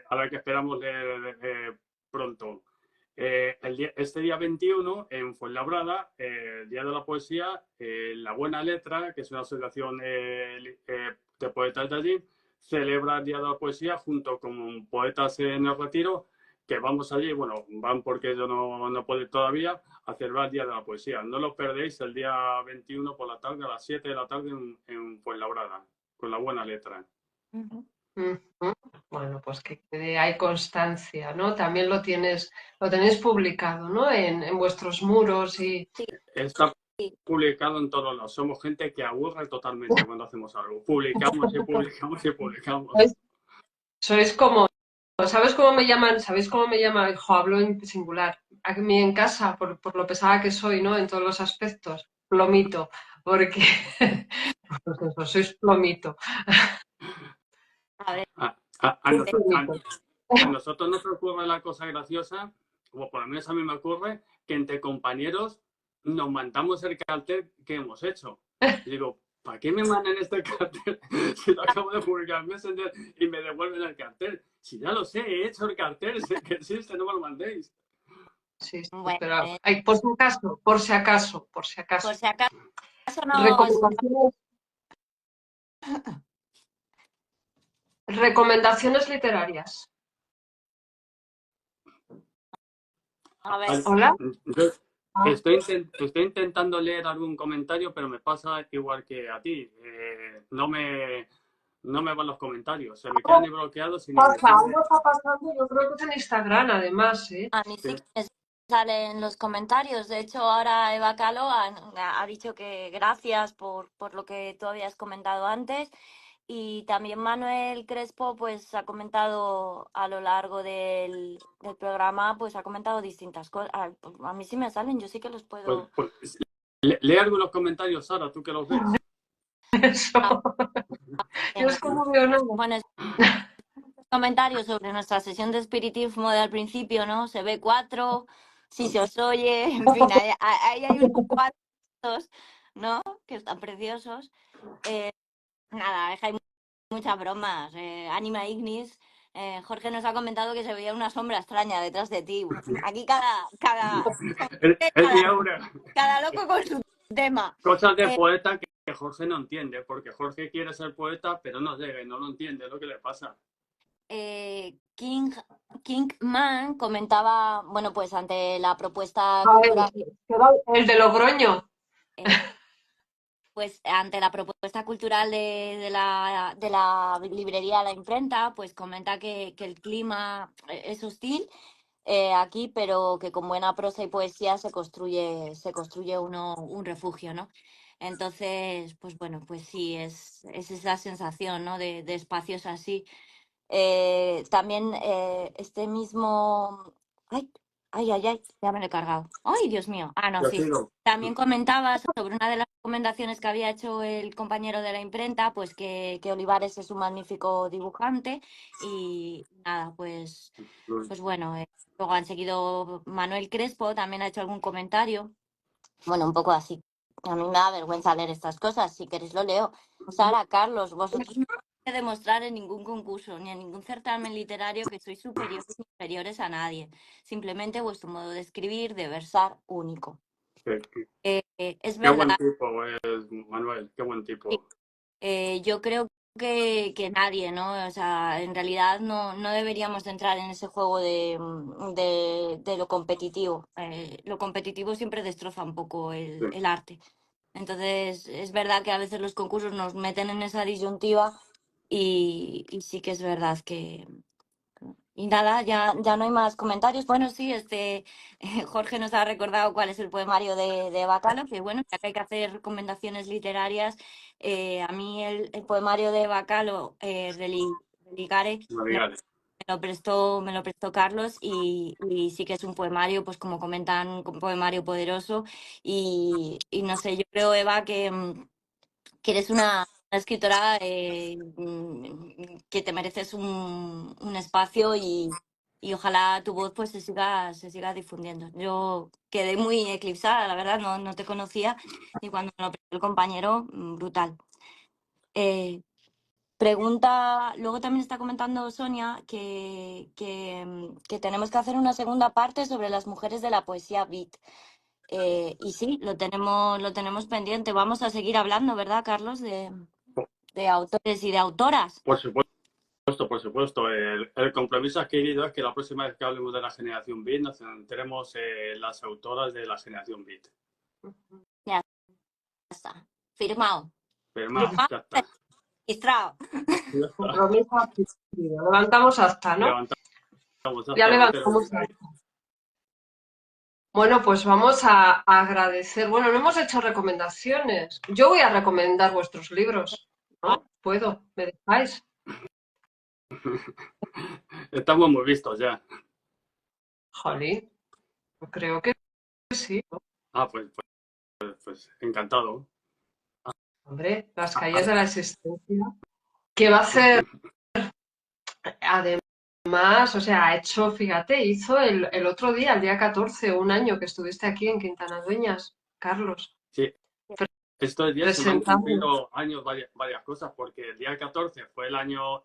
a la que esperamos leer pronto. Este día 21 en Fuenlabrada, el Día de la Poesía, La Buena Letra, que es una asociación de poetas de allí, celebra el Día de la Poesía junto con poetas en el retiro que vamos allí, bueno, van porque yo no puedo ir todavía, a celebrar el Día de la Poesía. No lo perdéis el día 21 por la tarde, a las 7 de la tarde en Fuenlabrada, con la buena letra. Ujú. Bueno, pues que quede ahí constancia, ¿no? También lo tenéis publicado, ¿no? En vuestros muros y Está Sí. publicado en todos lados. Somos gente que aburre totalmente cuando hacemos algo. Publicamos y publicamos y publicamos. sois como, ¿sabes cómo me llaman? ¿Sabéis cómo me llaman? Hijo, hablo en singular. A mí en casa, por lo pesada que soy, ¿no? En todos los aspectos. Plomito, porque pues eso, sois plomito. A ver, A nosotros nos ocurre la cosa graciosa, o por lo menos a mí me ocurre, que entre compañeros nos mandamos el cartel que hemos hecho. Y digo, ¿para qué me mandan este cartel si lo acabo de publicar en Messenger y me devuelven el cartel? Si ya lo sé, he hecho el cartel, sé que existe, no me lo mandéis. Sí, sí, bueno, pero ay, por si acaso, por si acaso, por si acaso. por si acaso Recomendaciones, recomendaciones literarias. A ver, Hola. Yo estoy intentando leer algún comentario, pero me pasa igual que a ti. No me van los comentarios, se me quedan bloqueados. Algo está pasando, yo creo que es en Instagram, además, ¿eh? a mí sí que me salen los comentarios. De hecho, ahora Eva Calo ha dicho que gracias por lo que tú habías comentado antes. Y también Manuel Crespo, pues ha comentado a lo largo del programa, pues ha comentado distintas cosas. A mí sí me salen, yo sí que los puedo. Pues, lee algunos comentarios, Sara, tú que los ves. Eso. Yo es como veo nada. Bueno, comentarios sobre nuestra sesión de espiritismo de al principio, ¿no? Se ve 4, si se os oye, en fin, ahí hay unos cuantos, ¿no? Que están preciosos. Nada, hay muchas bromas. Anima Ignis, Jorge nos ha comentado que se veía una sombra extraña detrás de ti. Aquí Es mi aura. cada loco con su tema. Cosas de poeta que Jorge no entiende, porque Jorge quiere ser poeta, pero no llega y no lo entiende, es lo que le pasa. Kingman comentaba, bueno, pues ante la propuesta ver, cultural, el de Logroño. pues ante la propuesta cultural de la librería La Imprenta, pues comenta que el clima es hostil aquí, pero que con buena prosa y poesía se construye un refugio, ¿no? Entonces, pues bueno, pues sí, es esa sensación, ¿no? De espacios así. También este mismo... Ay, ya me lo he cargado. Ay, Dios mío. Ah, no, Yo sí. sigo. También comentaba sobre una de las recomendaciones que había hecho el compañero de la imprenta, pues que Olivares es un magnífico dibujante y nada, pues bueno, luego han seguido Manuel Crespo, también ha hecho algún comentario. Bueno, un poco así. A mí me da vergüenza leer estas cosas, si queréis lo leo. Sara, Carlos, vosotros no podéis demostrar en ningún concurso ni en ningún certamen literario que sois superiores ni inferiores a nadie. Simplemente vuestro modo de escribir, de versar, único. Es Qué verdad. buen tipo es Manuel, qué buen tipo. Yo creo que nadie, ¿no? O sea, en realidad no deberíamos de entrar en ese juego de lo competitivo. Lo competitivo siempre destroza un poco el arte. Entonces, es verdad que a veces los concursos nos meten en esa disyuntiva y sí que es verdad que... Y nada, ya no hay más comentarios. Bueno, sí, Jorge nos ha recordado cuál es el poemario de Bacalo, que bueno, ya que hay que hacer recomendaciones literarias, a mí el poemario de Bacalo, Religare, me lo prestó Carlos y sí que es un poemario, pues como comentan, un poemario poderoso y no sé, yo creo, Eva, que eres una escritora que te mereces un espacio y ojalá tu voz pues se siga difundiendo. Yo quedé muy eclipsada, la verdad, no te conocía y cuando me lo presentó el compañero, brutal. Pregunta, luego también está comentando Sonia que tenemos que hacer una segunda parte sobre las mujeres de la poesía beat. Y sí, lo tenemos pendiente. Vamos a seguir hablando, ¿verdad, Carlos? De autores y de autoras. Por supuesto Por supuesto. El compromiso adquirido es que la próxima vez que hablemos de la generación Beat nos centremos en las autoras de la generación Beat. Ya está. Firmado. Firmado, ya está. Registrado. Compromiso adquirido. Levantamos acta, ¿no? Levantamos Ya acta. levantamos acta. Bueno, pues vamos a agradecer. Bueno, no hemos hecho recomendaciones. Yo voy a recomendar vuestros libros, ¿no? ¿Puedo? ¿Me dejáis? Estamos muy vistos ya. Jolín, yo creo que sí, ¿no? Ah, pues encantado. Hombre, Las calles de la existencia. Que va a hacer, además, o sea, ha hecho, fíjate, hizo el otro día, el día 14, un año que estuviste aquí en Quintana Dueñas, Carlos. Sí. Estos días se me han Presentando. cumplido años varias cosas, porque el día 14 fue el año,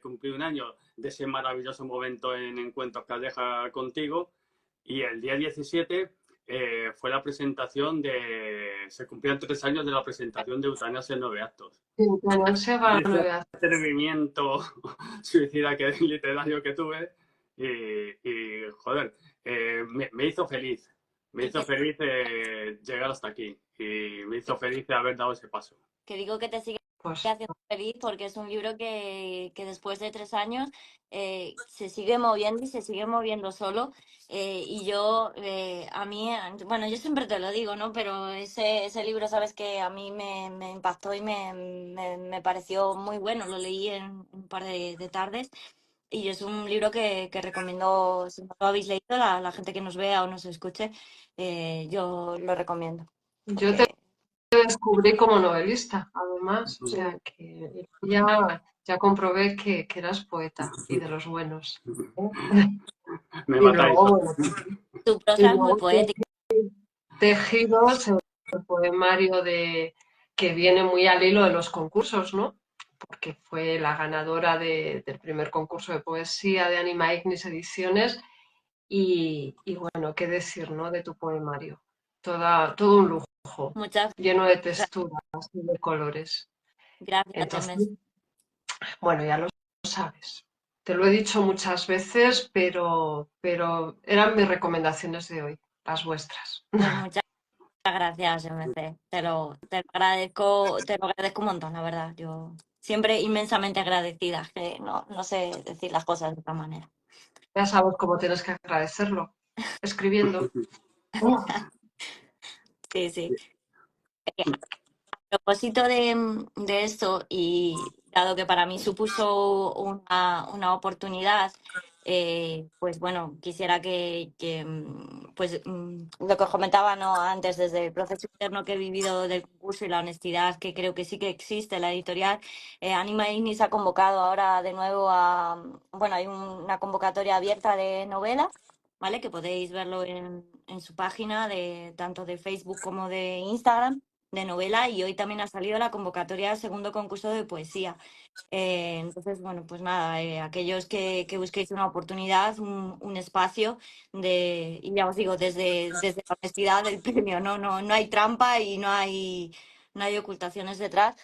cumplí un año de ese maravilloso momento en Encuentros Calleja contigo, y el día 17 fue la presentación se cumplían 3 años de la presentación de Eutanasia en 9 actos. Eutanasia para 9 actos. Ese atrevimiento suicida literario que tuve, y joder, me hizo feliz. Me hizo feliz llegar hasta aquí y me hizo feliz haber dado ese paso. Que digo que te sigue Pues haciendo feliz porque es un libro que después de 3 años se sigue moviendo y se sigue moviendo solo. Y yo, a mí, bueno, yo siempre te lo digo, ¿no? Pero ese libro, sabes que a mí me impactó y me pareció muy bueno. Lo leí en un par de tardes. Y es un libro que recomiendo, si no lo habéis leído, la gente que nos vea o nos escuche, yo lo recomiendo. yo te descubrí como novelista, además, o sea que ya comprobé que eras poeta y de los buenos. Me Y matáis. luego, bueno, Tu y prosa es muy luego poética. tejidos el poemario que viene muy al hilo de los concursos, ¿no? Porque fue la ganadora del primer concurso de poesía de Anima Ignis Ediciones y bueno, qué decir, ¿no? De tu poemario. Todo un lujo, Muchas lleno de texturas y de colores. gracias, Entonces, bueno, ya lo sabes. Te lo he dicho muchas veces, pero eran mis recomendaciones de hoy, las vuestras. Pues muchas gracias, MC. Te lo agradezco un montón, la verdad. Yo siempre inmensamente agradecida, que no sé decir las cosas de otra manera. Ya sabes cómo tienes que agradecerlo, escribiendo. Sí, sí. A propósito de esto, y dado que para mí supuso una oportunidad, pues bueno, quisiera pues lo que os comentaba, ¿no? Antes, desde el proceso interno que he vivido del concurso y la honestidad que creo que sí que existe en la editorial, Anima Ignis ha convocado ahora de nuevo bueno, hay una convocatoria abierta de novela, ¿vale? Que podéis verlo en su página, tanto de Facebook como de Instagram, de novela, y hoy también ha salido la convocatoria al segundo concurso de poesía. Entonces, bueno, pues nada, aquellos que busquéis una oportunidad, un espacio y ya os digo, desde la honestidad del premio, no hay trampa y no hay ocultaciones detrás,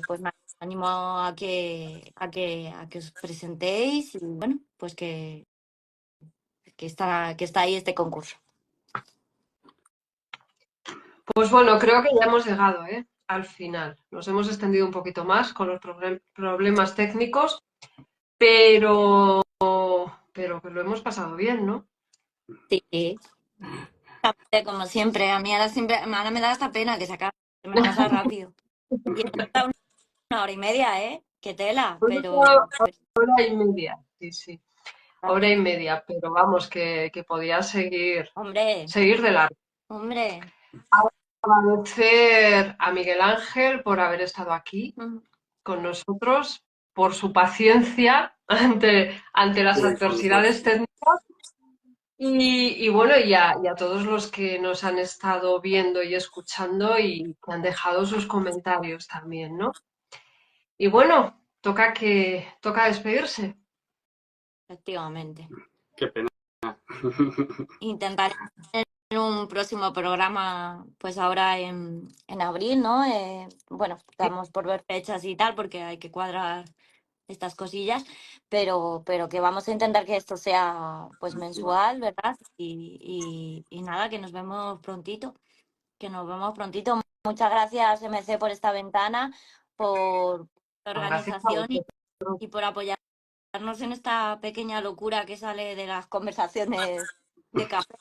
pues nada, os animo a que os presentéis y bueno, pues que está ahí este concurso. Pues bueno, creo que ya hemos llegado, ¿eh? Al final. Nos hemos extendido un poquito más con los problemas técnicos, pero que lo hemos pasado bien, ¿no? Sí, como siempre, a mí ahora me da esta pena que se acabe, se me pasa rápido. Y está 1 hora y media, ¿eh? Qué tela, pero Hora y media, sí. Hora y media, pero vamos, que podía seguir hombre, de largo. hombre. Agradecer a Miguel Ángel por haber estado aquí con nosotros, por su paciencia ante las adversidades técnicas y bueno, y a todos los que nos han estado viendo y escuchando y que han dejado sus comentarios también, ¿no? Y bueno, toca despedirse. Efectivamente. Qué pena. Intentaré tener un próximo programa, pues ahora en abril, ¿no? Bueno, estamos por ver fechas y tal, porque hay que cuadrar estas cosillas, pero que vamos a intentar que esto sea pues mensual, ¿verdad? Y nada, que nos vemos prontito, Muchas gracias, MC, por esta ventana, por la Gracias a organización vosotros. y por apoyarnos en esta pequeña locura que sale de las conversaciones de café.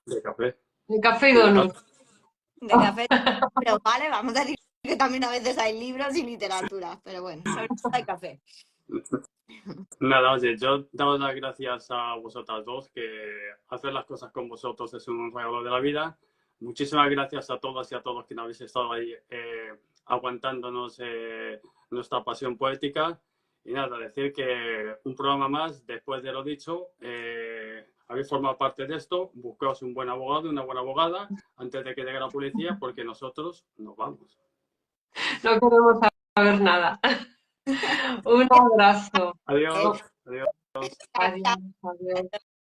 De café. De café y donut. De café, pero vale, vamos a decir que también a veces hay libros y literatura, pero bueno, sobre todo hay café. Nada, oye, yo damos las gracias a vosotras dos, que hacer las cosas con vosotros es un regalo de la vida. Muchísimas gracias a todas y a todos que habéis estado ahí aguantándonos nuestra pasión poética. Y nada, decir que un programa más, después de lo dicho, habéis formado parte de esto, buscaos un buen abogado y una buena abogada antes de que llegue la policía, porque nosotros nos vamos. No queremos saber nada. Un abrazo. Adiós. Adiós. Adiós, adiós.